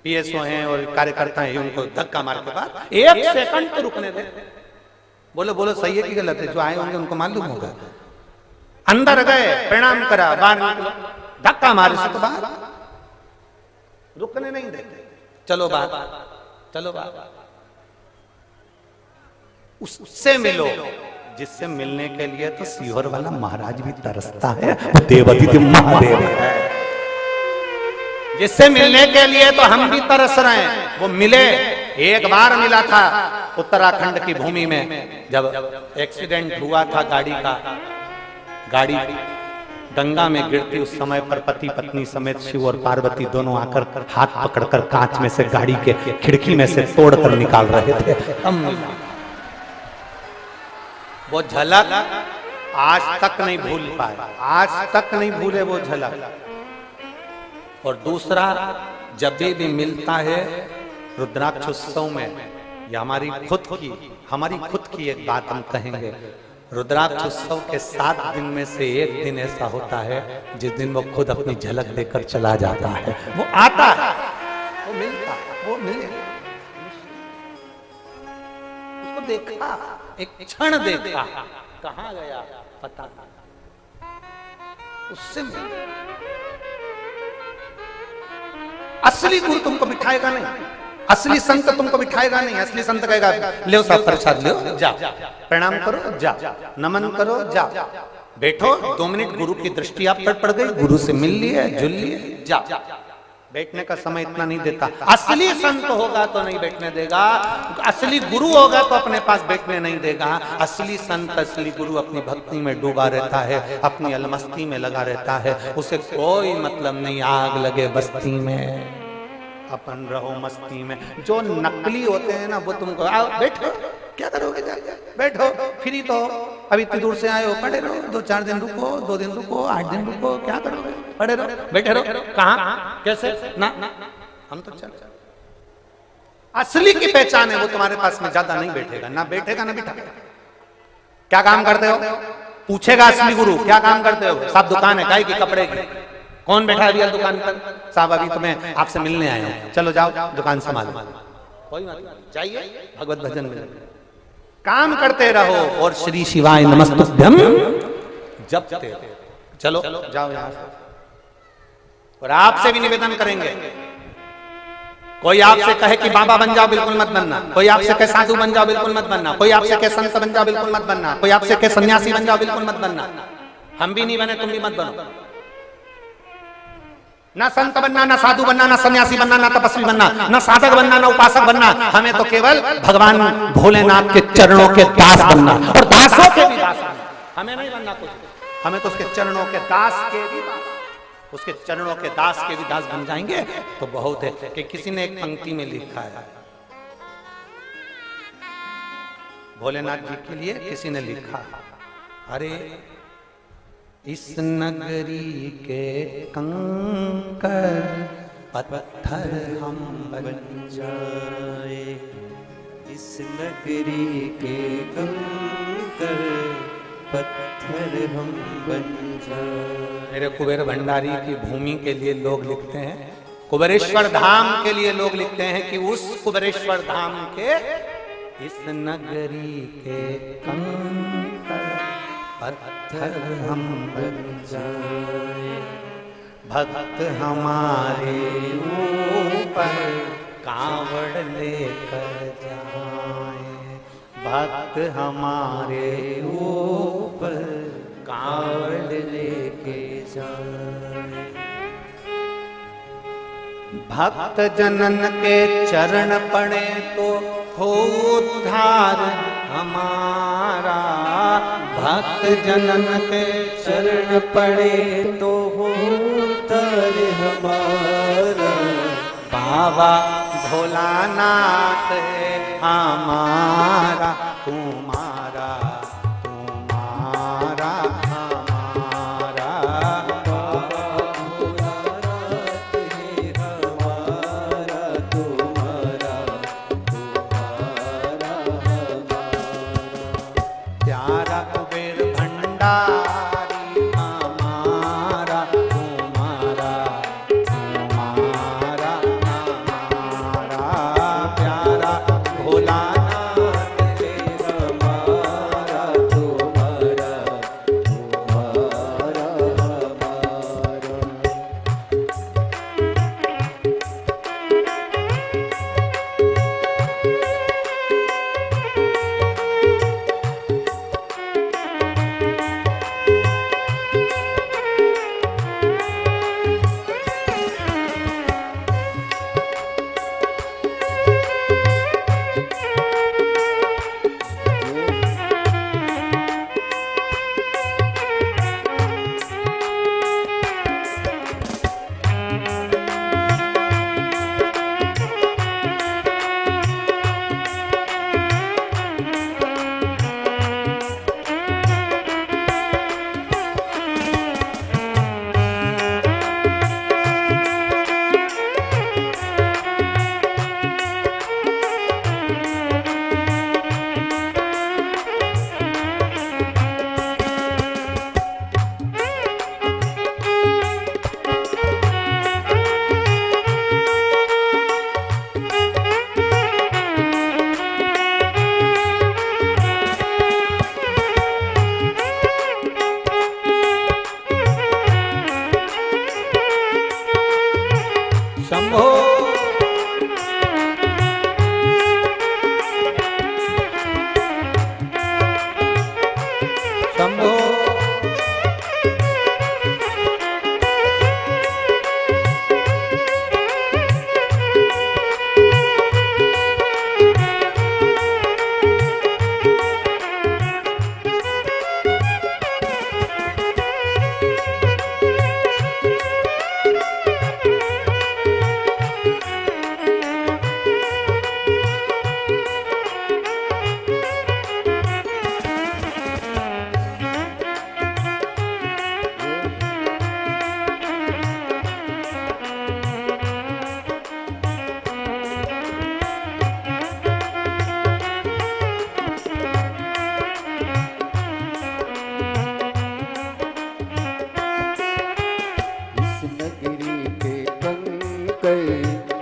पीएसओ हैं और कार्यकर्ता हैं उनको धक्का मार के बाद 1 सेकंड तो रुकने दे। बोलो सही है कि गलत है? जो आए होंगे उनको मालूम होगा। अंदर गए, प्रणाम करा, बाहर निकलो, धक्का मारे से तो बाहर रुकने नहीं देते। चलो बाहर। उससे मिलो जिससे मिलने के लिए तो सीहोर वाला महाराज भी तरसता है, वो देवादिदेव महादेव है। जिससे मिलने के लिए तो हम भी तरस रहे हैं। वो मिले, एक बार मिला था उत्तराखंड की भूमि में, जब एक्सीडेंट हुआ था गाड़ी गंगा में गिरती, उस समय पर पति पत्नी समेत शिव और पार्वती दोनों आकर हाथ पकड़कर कांच में से गाड़ी के खिड़की में से तोड़कर निकाल रहे थे। वो झलक आज तक नहीं भूल पाए, आज तक नहीं भूले वो झलक। और दूसरा, जब भी मिलता है रुद्राक्ष उत्सव में, या हमारी खुद की एक बात हम कहेंगे, रुद्राक्ष उत्सव के 7 दिन में से एक दिन ऐसा होता है जिस दिन वो खुद अपनी झलक देकर चला जाता है। वो आता है, वो मिलता है, वो मिले, उसको देखा, एक क्षण देखा, कहां गया पता नहीं, उससे असली गुरु तुमको बिठाएगा नहीं, असली संत तुमको बिठाएगा नहीं। असली संत कहेगा ले साहब प्रसाद लो, जा प्रणाम करो, जा नमन करो, जा बैठो 2 मिनट, गुरु की दृष्टि आप पर पड़ गई, गुरु से मिल लिए, जुल लिए, जा। बैठने का समय इतना नहीं देता। असली संत होगा तो नहीं बैठने देगा, असली गुरु होगा तो अपने पास बैठने नहीं देगा। असली संत, असली गुरु अपनी भक्ति में डूबा रहता है, अपनी अलमस्ती में लगा रहता है, उसे कोई मतलब नहीं आग लगे बस्ती में, अपन रहो मस्ती में। जो नकली होते हैं ना वो तुमको आओ बैठो, क्या करोगे जाके, बैठो, फ्री तो अभी इतनी दूर से आए हो, पड़े रहो, 2-4 दिन रुको, 2 दिन रुको, 8 दिन रुको, क्या करोगे, पड़े रहो, बैठे रहो। कहाँ कैसे ना हम तो चल। असली की पहचान है वो तुम्हारे पास में ज्यादा नहीं बैठेगा, ना बैठेगा ना बिठाएगा। क्या काम करते हो पूछेगा असली गुरु, क्या काम करते हो? साहब दुकान है, काय की, कपड़े की। कौन बैठा है अभी दुकान पर? साहब अभी तो मैं आपसे मिलने आया हूँ, चलो जाओ दुकान संभालो। कोई बात नहीं, जाइए भगवत भजन में। काम करते रहो और श्री शिवाय नमस्तुभ्यम जपते रहो। चलो जाओ यहां से। और आपसे भी निवेदन करेंगे, कोई आपसे कहे कि बाबा बन जाओ, बिल्कुल मत बनना। कोई आपसे कहे साधु बन जाओ, बिल्कुल मत बनना। कोई आपसे कहे संत बन जाओ, बिल्कुल मत बनना। कोई आपसे कहे सन्यासी बन जाओ, बिल्कुल मत बनना। हम भी नहीं बने, तुम भी मत बनो। ना संत बनना, ना साधु बनना, ना सन्यासी बनना, ना तपस्वी बनना, ना साधक बनना, ना उपासक बनना। हमें तो केवल भगवान भोलेनाथ के चरणों के दास बनना, और दासों के भी दास बनना। हमें नहीं बनना कुछ, हमें तो उसके चरणों के दास के भी दास, उसके चरणों के दास के भी दास बन जाएंगे तो बहुत है। कि किसी ने एक पंक्ति में लिखा है, भोलेनाथ जी के लिए किसी ने लिखा, अरे इस नगरी के कंकर पत्थर हम बन जाए, इस नगरी के कंकर पत्थर हम बन जाए। मेरे कुबेर भंडारी की भूमि के लिए लोग लिखते हैं, कुबेरेश्वर धाम के लिए लोग लिखते हैं कि उस कुबेरेश्वर धाम के इस नगरी के कंकर पत्थर हम बन जाए, भक्त हमारे ऊपर कांवड़ लेकर जाए, भक्त हमारे ऊपर कांवड़ लेके जाए। भक्त जनन के चरण पड़े तो हो उद्धार हमारा, भक्त जनन के चरण पड़े तो हो उद्धार हमारा, बाबा भोलानाथ है हमारा, तुम्हारा तुम्हारा हमारा, बाबा भोलानाथ है हमारा, तुम्हारा तुम्हारा हमारा। प्यारा कुबेर भंडारी हमारा, तुम्हारा तुम्हारा हमारा, प्यारा भोलानाथ है हमारा, तुम्हारा तुम्हारा हमारा। शंभो शंभो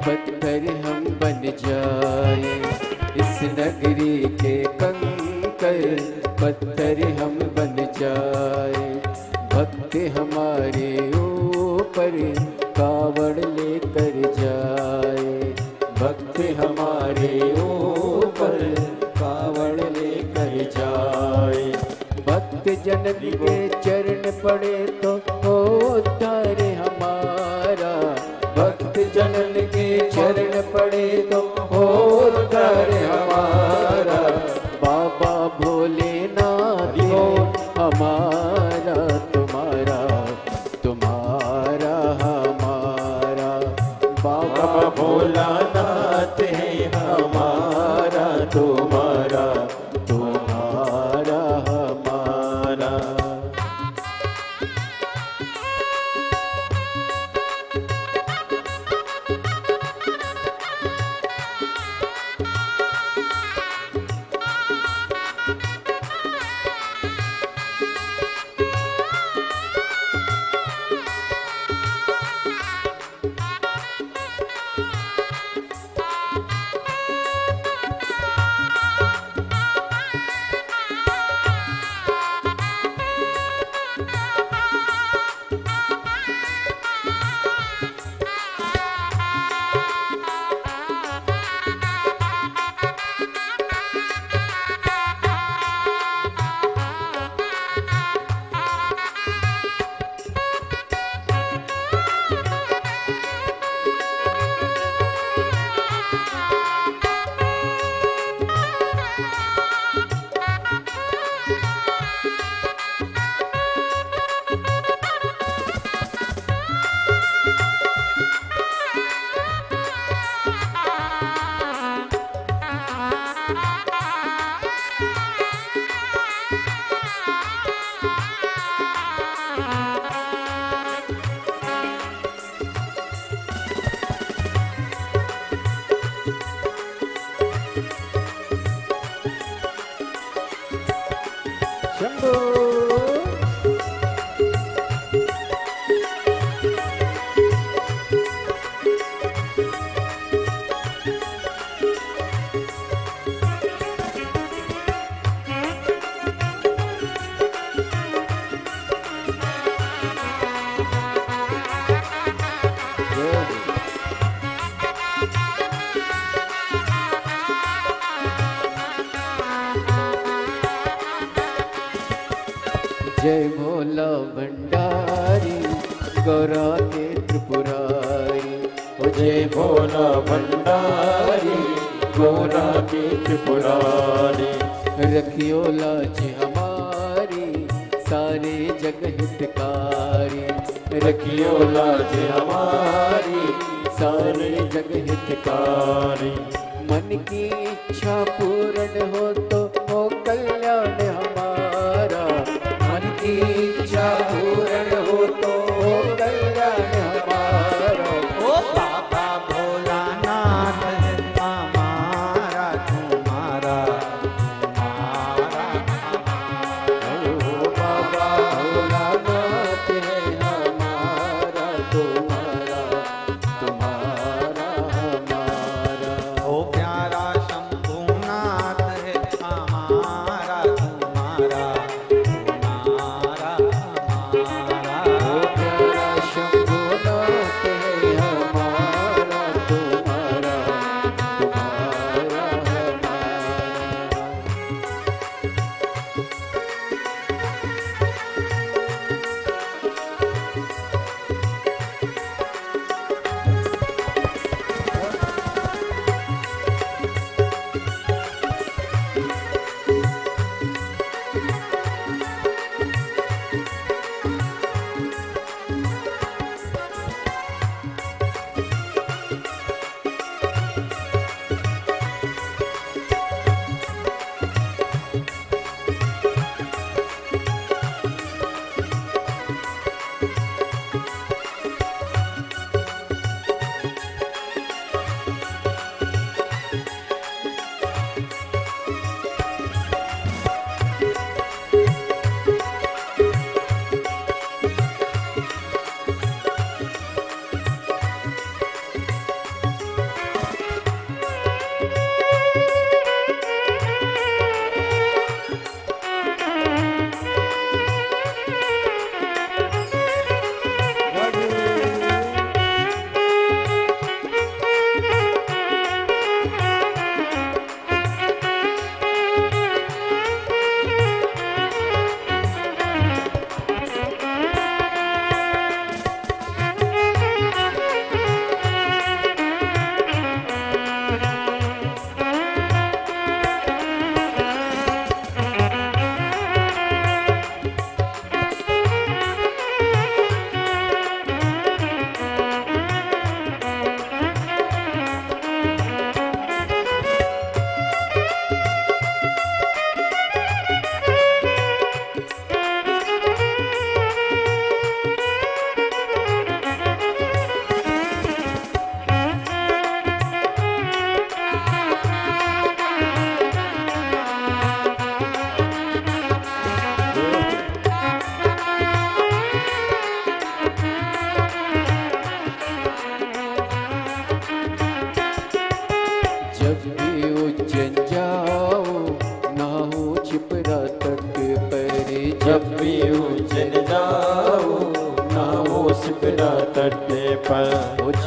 पत्थर हम बन जाए, इस नगरी के कंकर कर पत्थर हम बन जाए, भक्त हमारे ऊपर कावड़ लेकर जाए, भक्त हमारे ऊपर कावड़ लेकर जाए। भक्त जन के चरण पड़े तो हो उद्धार हमारा, भक्त जनन के चरण पड़े तो हो उद्धार हमारा। बाबा भोलेनाथ हो हमारा तुम्हारा, तुम्हारा हमारा। बाबा भोलानाथ है हमारा तुम्हारा, तुम्हारा हमारा। जय भोला भंडारी गौरा के त्रिपुरारी, ओ जय भोला भंडारी गौरा के त्रिपुरारी। रखियो लाज हमारी सारे जग हितकारी, रखियो लाज हमारी सारे जग हितकारी। मन की इच्छा पूर्ण हो तो हो कल्याण हमारा, मन की इच्छा पूर्ण हो तो हो कल्याण हमारा। ओ बाबा भोलानाथ है हमारा तुम्हारा, तुम्हारा ओ बाबा भोलानाथ है हमारा तुम्हारा, तुम्हारा हमारा। ओ प्यारा शंभुनाथ है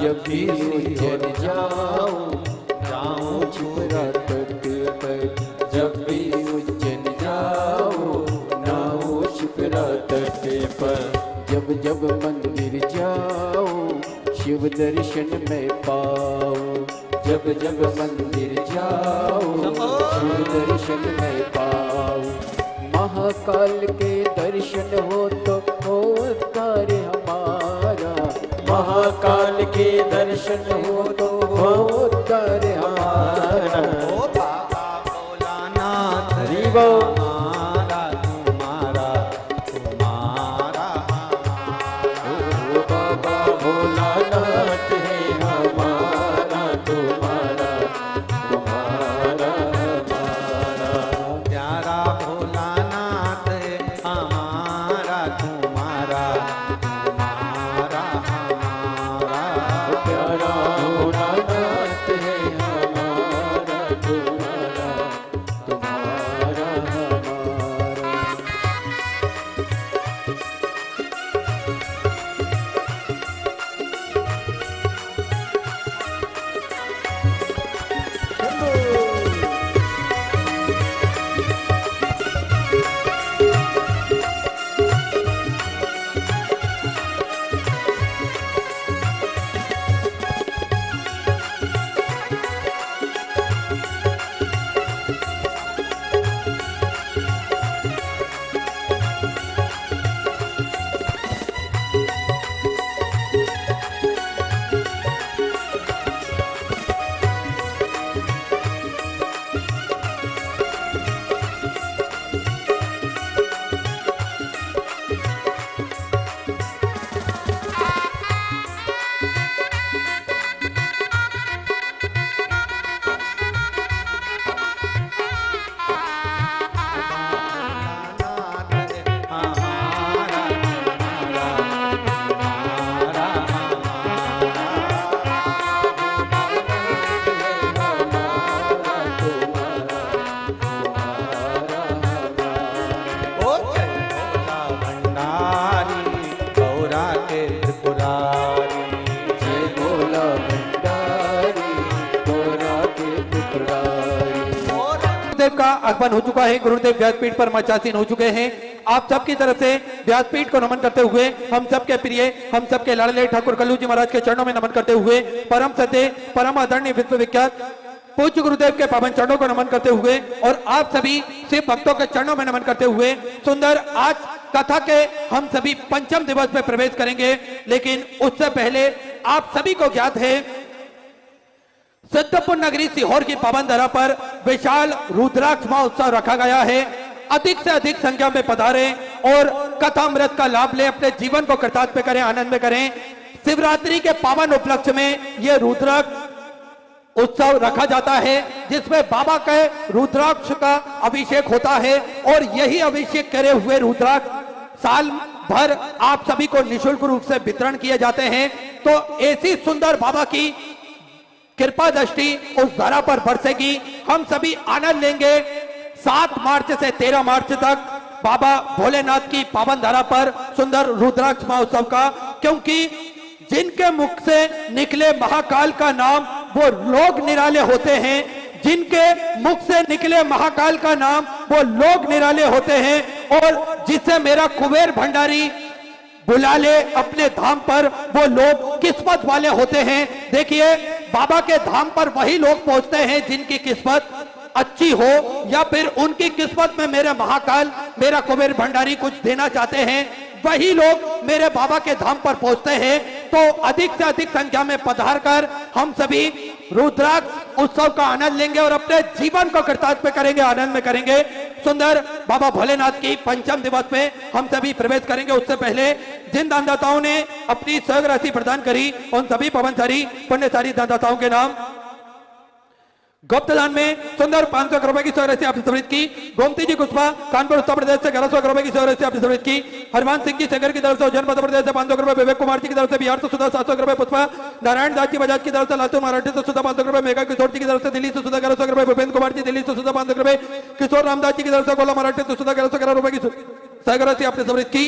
जब भी उज्जैन जाऊं जाऊं छिपरा तट पर, जब भी उज्जैन जाऊं नाऊं छिपरा तट पर। जब जब मंदिर जाऊं शिव दर्शन में पाऊं, जब जब मंदिर जाऊं शिव दर्शन में पाऊं। महाकाल के दर्शन हो तो हो उद्धार हमारा, महाकाल के दर्शन हो तो हो उद्धार हमारा। ओ बाबा भोलानाथ हरि बोल। हमारा तुम्हारा तुम्हारा ओ बाबा भोलानाथ है हमारा तुम्हारा तुम्हारा हमारा। प्यारा भोलानाथ है हमारा तुम्हारा तुम्हारा हमारा। प्यारा भोलानाथ है हमारा तुम्हारा तुम्हारा हमारा। गुरुदेव का आगमन हो चुका है। गुरुदेव व्यासपीठ पर मचासीन हो चुके हैं। आप सबकी तरफ से व्यासपीठ को नमन करते हुए हम सबके प्रिय, हम सबके लाडले ठाकुर कल्लू जी महाराज के चरणों में नमन करते हुए परम सत्य, परम आदरणीय, विश्वविख्यात पूज्य गुरुदेव के पावन चरणों को नमन करते हुए और आप सभी शिव भक्तों के चरणों में नमन करते हुए सुंदर आज कथा के हम सभी पंचम दिवस में प्रवेश करेंगे। लेकिन उससे पहले आप सभी को ज्ञात है सिद्धपुर नगरी सीहोर की पावन धरा पर विशाल रुद्राक्ष महोत्सव रखा गया है। अधिक से अधिक संख्या में पधारे और कथामृत का लाभ ले, अपने जीवन को कृतार्थ करें, आनंद में करें। शिवरात्रि के पावन उपलक्ष्य में यह रुद्राक्ष उत्सव रखा जाता है जिसमें बाबा के रुद्राक्ष का अभिषेक होता है और यही अभिषेक करे हुए रुद्राक्ष साल भर आप सभी को निःशुल्क रूप से वितरण किए जाते हैं। तो ऐसी सुंदर बाबा की कृपा दृष्टि उस धरा पर बरसेगी। हम सभी आनंद लेंगे 7 मार्च से 13 मार्च तक बाबा भोलेनाथ की पावन धरा पर सुंदर रुद्राक्ष महोत्सव का, क्योंकि जिनके मुख से निकले महाकाल का नाम वो लोग निराले होते हैं। जिनके मुख से निकले महाकाल का नाम वो लोग निराले होते हैं और जिससे मेरा कुबेर भंडारी बुला ले अपने धाम पर वो लोग किस्मत वाले होते हैं। देखिए बाबा के धाम पर वही लोग पहुंचते हैं जिनकी किस्मत अच्छी हो या फिर उनकी किस्मत में मेरे महाकाल, मेरा कुबेर भंडारी कुछ देना चाहते हैं, वही लोग मेरे बाबा के धाम पर पहुंचते हैं। तो अधिक से अधिक संख्या में पधार कर हम सभी रुद्राक्ष उत्सव का आनंद लेंगे और अपने जीवन को कृतार्थ करेंगे, आनंद में करेंगे। सुंदर बाबा भोलेनाथ की पंचम दिवस में हम सभी प्रवेश करेंगे। उससे पहले जिन दानदाताओं ने अपनी सहयोग राशि प्रदान करी उन सभी पवनसारी पुण्यसारी दानदाताओं के नाम गुप्त दान में सुंदर 500 रुपए की सहयोग राशि आपने समृद्ध की। गोमती जी कुशवा कानपुर उत्तर प्रदेश से 1100 रुपए की सहयोग राशि आपने समृद्ध की। हरमान सिंह जी शंकर की तरफ से उज्जैन मध्य प्रदेश से 500 रुपए, विवेक कुमार जी की तरफ से बिहार से सुधा 700 रुपए, पुष्पा नारायण दास जी बजाज की तरफ से लातूर महाराष्ट्र से सुधा 500 रुपए, मेघा किशोर जी की तरफ से दिल्ली से सुधा 1100 रुपए, भूपेंद्र कुमार जी दिल्ली से सुधा 500 रुपए, किशोर रामदास जी की तरफ से गोला महाराष्ट्र से सुधा 1111 रुपए की सहयोग राशि आपने समृद्ध की।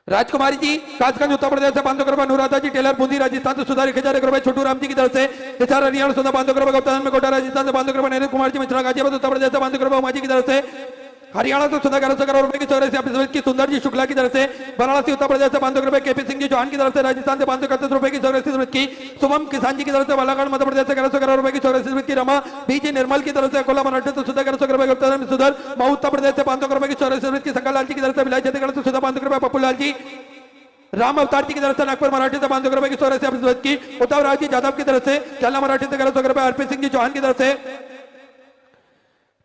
राजकुमारी जी कासगंज उत्तर प्रदेश से 500 रुपए, अनुराधा जी टेलर बूंदी राजस्थान से सुधार 1001 रुपए, छोटू राम जी की तरफ से हिसार हरियाणा सुधा 500 रुपए, गुप्ताधन में कोटा राजस्थान से 500 रुपए, नरेंद्र कुमार जी मिश्रा गाजियाबाद उत्तर प्रदेश से 500 रुपए, उमा जी की तरफ से हरियाणा से सुधा 1100 करोड़ रुपए की चौरासी अपनी समिति की सुंदर जी शुक्ला की तरफ से, वाराणसी उत्तर प्रदेश से 500 रुपए, केपी सिंह जी चौहान की तरफ से राजस्थान से 531 रुपए की चौरासी समिति की, शुभम किसान जी की तरफ से बालाघाट मध्य प्रदेश से 1100 करोड़ रुपए की चौरासी समिति की, रमा बीजी निर्मल की तरफ से अकोला मराठा से सुधा 1100 रुपए, गुप्ताधन सुधर मऊ उत्तर प्रदेश से 500 रुपए की चौरासी समिति की, शंकर लाल जी की तरफ से भिलाई छत्तीसगढ़ से सुधा 500 रुपए, पप्पू लाल जी राम अवतार जी की तरफ से नागपुर मराठी से 500 रुपए की चौरासी अपनी समिति की, उद्धव राज जी यादव की तरफ से जालना मराठी से 1100 रुपए, हरप्रीत सिंह जी चौहान की तरफ से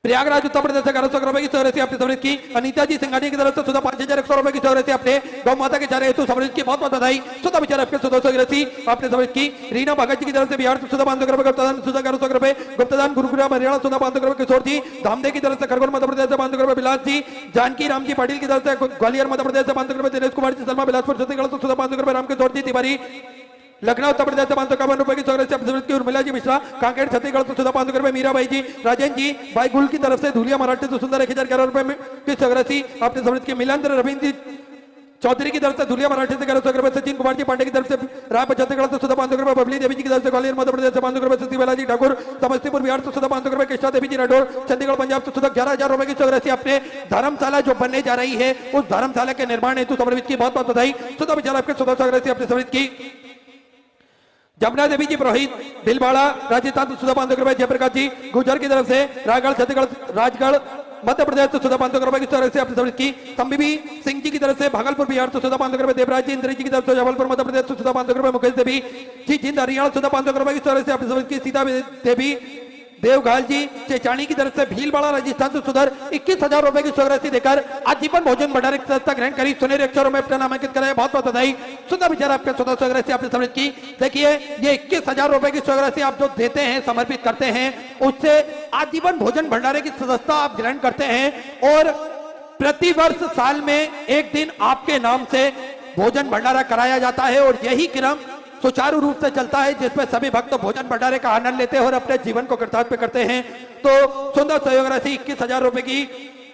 प्रयागराज उत्तर प्रदेश से 1100 रुपए की चौरासी अपनी समृद्ध की, अनीता जी सिंघानी की तरफ से सुधा 5100 रुपए की चौरासी अपने गौ माता के चारे हेतु समृद्ध की बहुत बहुत बधाई, सुधा विचार आपके 280 अपने समृद्ध की, रीना भगत जी की तरफ से बिहार से सुधा 500 रुपए, गुप्ताधन सुधा 1100 रुपए, गुप्ताधन गुरुग्राम हरियाणा सुधा 500 रुपए, किशोर जी धामदे की तरफ से खरगोन मध्य प्रदेश से 500 रुपए, बिलास जी जानकी राम जी पाटिल की तरफ से ग्वालियर मध्य प्रदेश से 500 रुपए, दिनेश कुमार जी शर्मा बिलासपुर छत्तीसगढ़ से सुधा 500 रुपए, रामकिशोर जी तिवारी लखनऊ उत्तर प्रदेश से 551 रुपए की चौरासी अपनी की, उर्मिला जी मिश्रा कांकेर छत्तीसगढ़ से सुधा 500 रुपए, मीराबाई जी राजेंद्र जी भाई गुल की तरफ से धुलिया मराठी से सुंदर 1011 रुपए की चौरासी अपनी समृद्ध की, मिलेंद्र रविंद्र चौधरी की तरफ से धुलिया मराठी से 1100 रुपए, सचिन कुमार जी पांडे की तरफ से राय छत्तीसगढ़ से सुधा 500 रुपए, बबली देवी जी की तरफ से ग्वालियर मध्य प्रदेश से 500 रुपए, सतीबाला जी ठाकुर समस्तीपुर बिहार से सुधा 500 रुपए, कृष्णा देवी जी राठौर चंडीगढ़ पंजाब से सुधा 11000 रुपए की चौरासी अपने धर्मशाला जो बनने जा रही है उस धर्मशाला के निर्माण हेतु समर्पित की बहुत बहुत बधाई, सुधा विचार आपके 1480 अपनी समृद्ध की, जमुना देवी जी पुरोहित भीलवाड़ा राजस्थान से सुधा 500 रुपए, जयप्रकाश जी गुजर की तरफ से रायगढ़ छत्तीसगढ़ राजगढ़ मध्य प्रदेश से सुधा 500 रुपए की चौरासी अपनी समृद्ध की, संबीबी सिंह जी की तरफ से भागलपुर बिहार से सुधा 500 रुपए, देवराज जी इंद्र जी की तरफ से जबलपुर मध्य प्रदेश से सुधा 500 रुपए, मुकेश देवी जी जिंद हरियाणा सुधा 500 रुपए की चौरासी अपनी समृद्ध की, सीता देवी देवघाल जी चेचानी की तरफ से भीलवाड़ा राजस्थान से सुधर 21,000 रुपए की चौरासी देकर आजीवन भोजन भंडार की संस्था ग्रहण करी, सुनहरे अक्षरों में अपना नामांकित कराया, बहुत बहुत बधाई, सुंदर विचार आपके 1480 आपने समृद्ध की। देखिए ये 21,000 रुपए की चौरासी आप जो देते हैं समर्पित करते हैं उससे आजीवन भोजन भंडारे की सदस्यता आप ग्रहण करते हैं और प्रतिवर्ष साल में एक दिन आपके नाम से भोजन भंडारा कराया जाता है और यही क्रम सुचारू रूप से चलता है जिसमें सभी भक्त भोजन भंडारे का आनंद लेते हैं और अपने जीवन को कृतार्थ करते हैं। तो सुंदर सहयोग राशि 21,000 रुपए की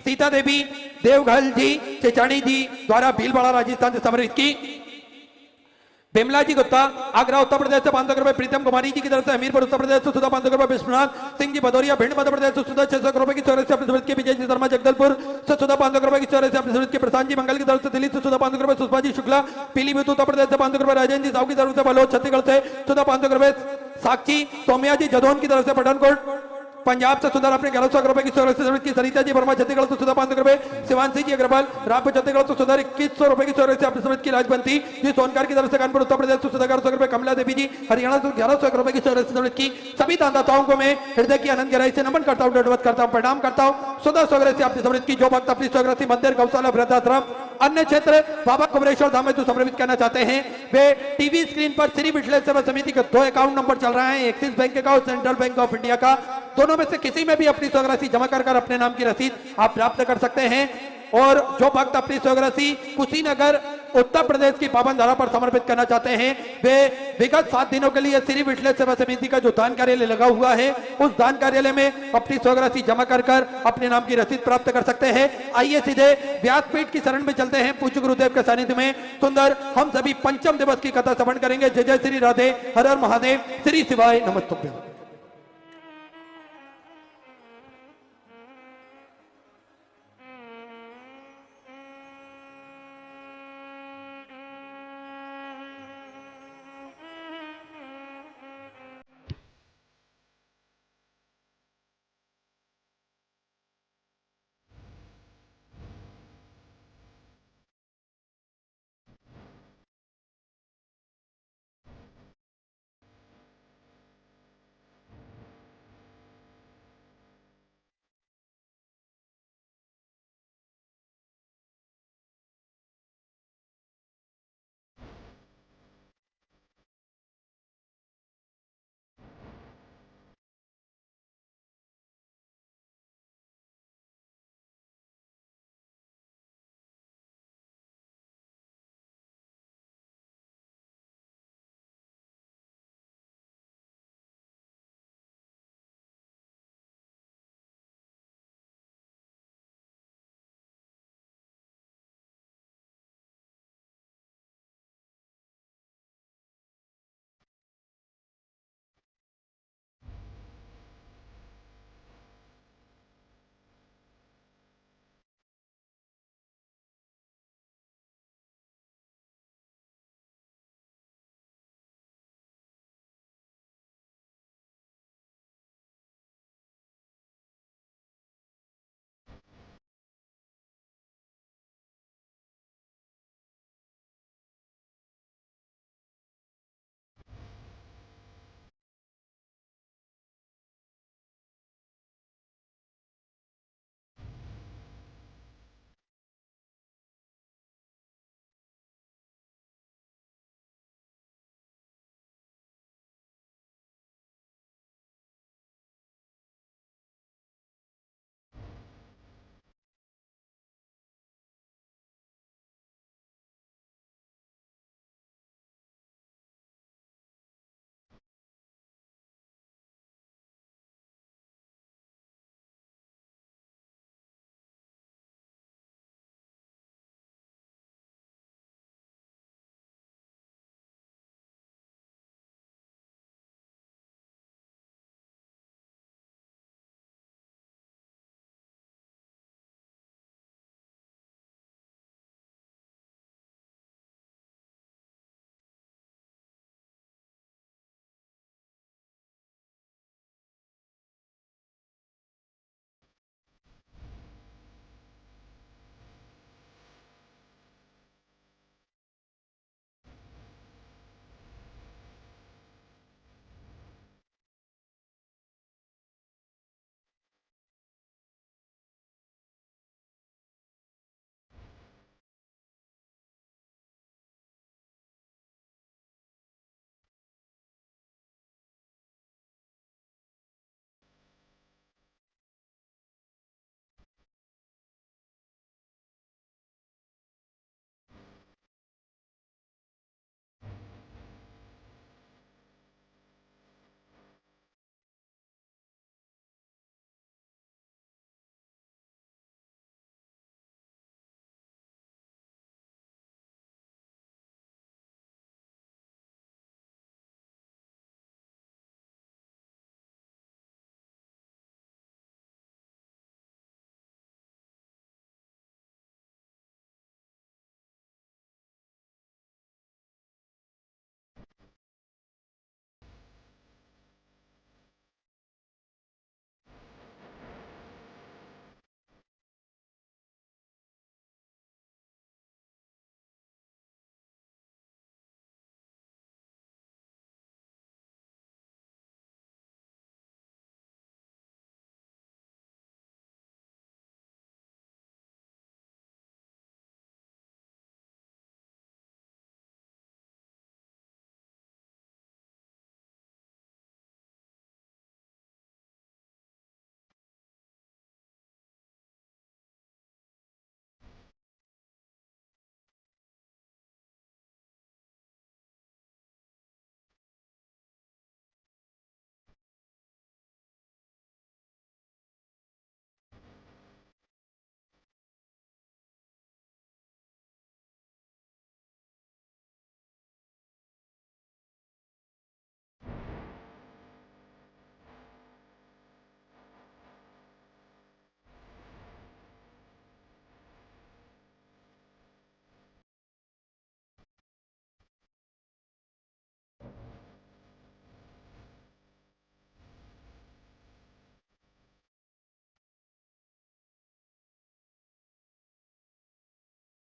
सीता देवी देवघल जी चेचानी जी द्वारा भीलवाड़ा राजस्थान से समर्पित की, बिमला जी गुप्ता आगरा उत्तर प्रदेश से 500 रुपए, प्रीतम कुमारी जी की तरफ से हमीरपुर उत्तर प्रदेश से सुधा 500 रुपए, विश्वनाथ सिंह जी भदौरिया भिंड मध्य प्रदेश से सुधा 600 रुपए की चौरासी अपनी समृद्ध की, विजय जी शर्मा जगदलपुर से सुधा 500 रुपए की चौरासी अपनी समृद्ध की, प्रशांत जी मंगल की तरफ से दिल्ली से सुधा 500 रुपए, सुषमा जी शुक्ला पीलीभीत उत्तर प्रदेश से 500 रुपए, राजेंद्र जी साहू की तरफ से बलोच छत्तीसगढ़ से सुधा 500 रुपए, साक्षी सोमिया जी जदौन की तरफ से पठानकोट पंजाब से सुधर अपने 1100 रुपए की चौरासी समृद्ध की, सरिता जी वर्मा छत्तीसगढ़ से सुधा 500 रुपए, शिवांशी जी अग्रवाल रामपुर छत्तीसगढ़ से सुधर 2100 रुपए की चौरासी अपनी समृद्ध की, राजबंती जी सोनकर की तरफ से कानपुर उत्तर प्रदेश से सुधा 1100 रुपए, कमला देवी जी हरियाणा से 1100 रुपए की चौरासी समृद्ध की। सभी दानदाताओं को मैं हृदय की आनंद गहराई से नमन करता हूँ, दंडवत करता हूँ, प्रणाम करता हूँ। सुधा स्वग्रसी अपनी समृद्ध की, जो भक्त अपनी स्वग्रसी मंदिर गौशाला वृद्धाश्रम अन्य क्षेत्र बाबा कुमरेश्वर धाम में जो समर्पित करना चाहते हैं वे टीवी स्क्रीन पर श्री विठलेश्वर सेवा समिति का 2 अकाउंट नंबर चल रहा है, एक्सिस बैंक का और सेंट्रल बैंक ऑफ इंडिया का, दोनों में से किसी में भी अपनी स्वग्रसी जमा कर अपने नाम की रसीद आप प्राप्त कर सकते हैं। और जो भक्त अपनी स्वग्रसी कुशीनगर उत्तर प्रदेश की पावन धरा पर समर्पित करना चाहते हैं वे विगत 7 दिनों के लिए श्री विठलेश्वर सेवा समिति का जो दान कार्यालय लगा हुआ है उस दान कार्यालय में अपनी स्वग्रसी जमा कर अपने नाम की रसीद प्राप्त कर सकते हैं। आइए सीधे व्यासपीठ की शरण में चलते हैं, पूज्य गुरुदेव के सानिध्य में सुंदर हम सभी पंचम दिवस की कथा श्रवण करेंगे। जय जय श्री राधे, हर हर महादेव, श्री शिवाय नमस्तुभ्यं।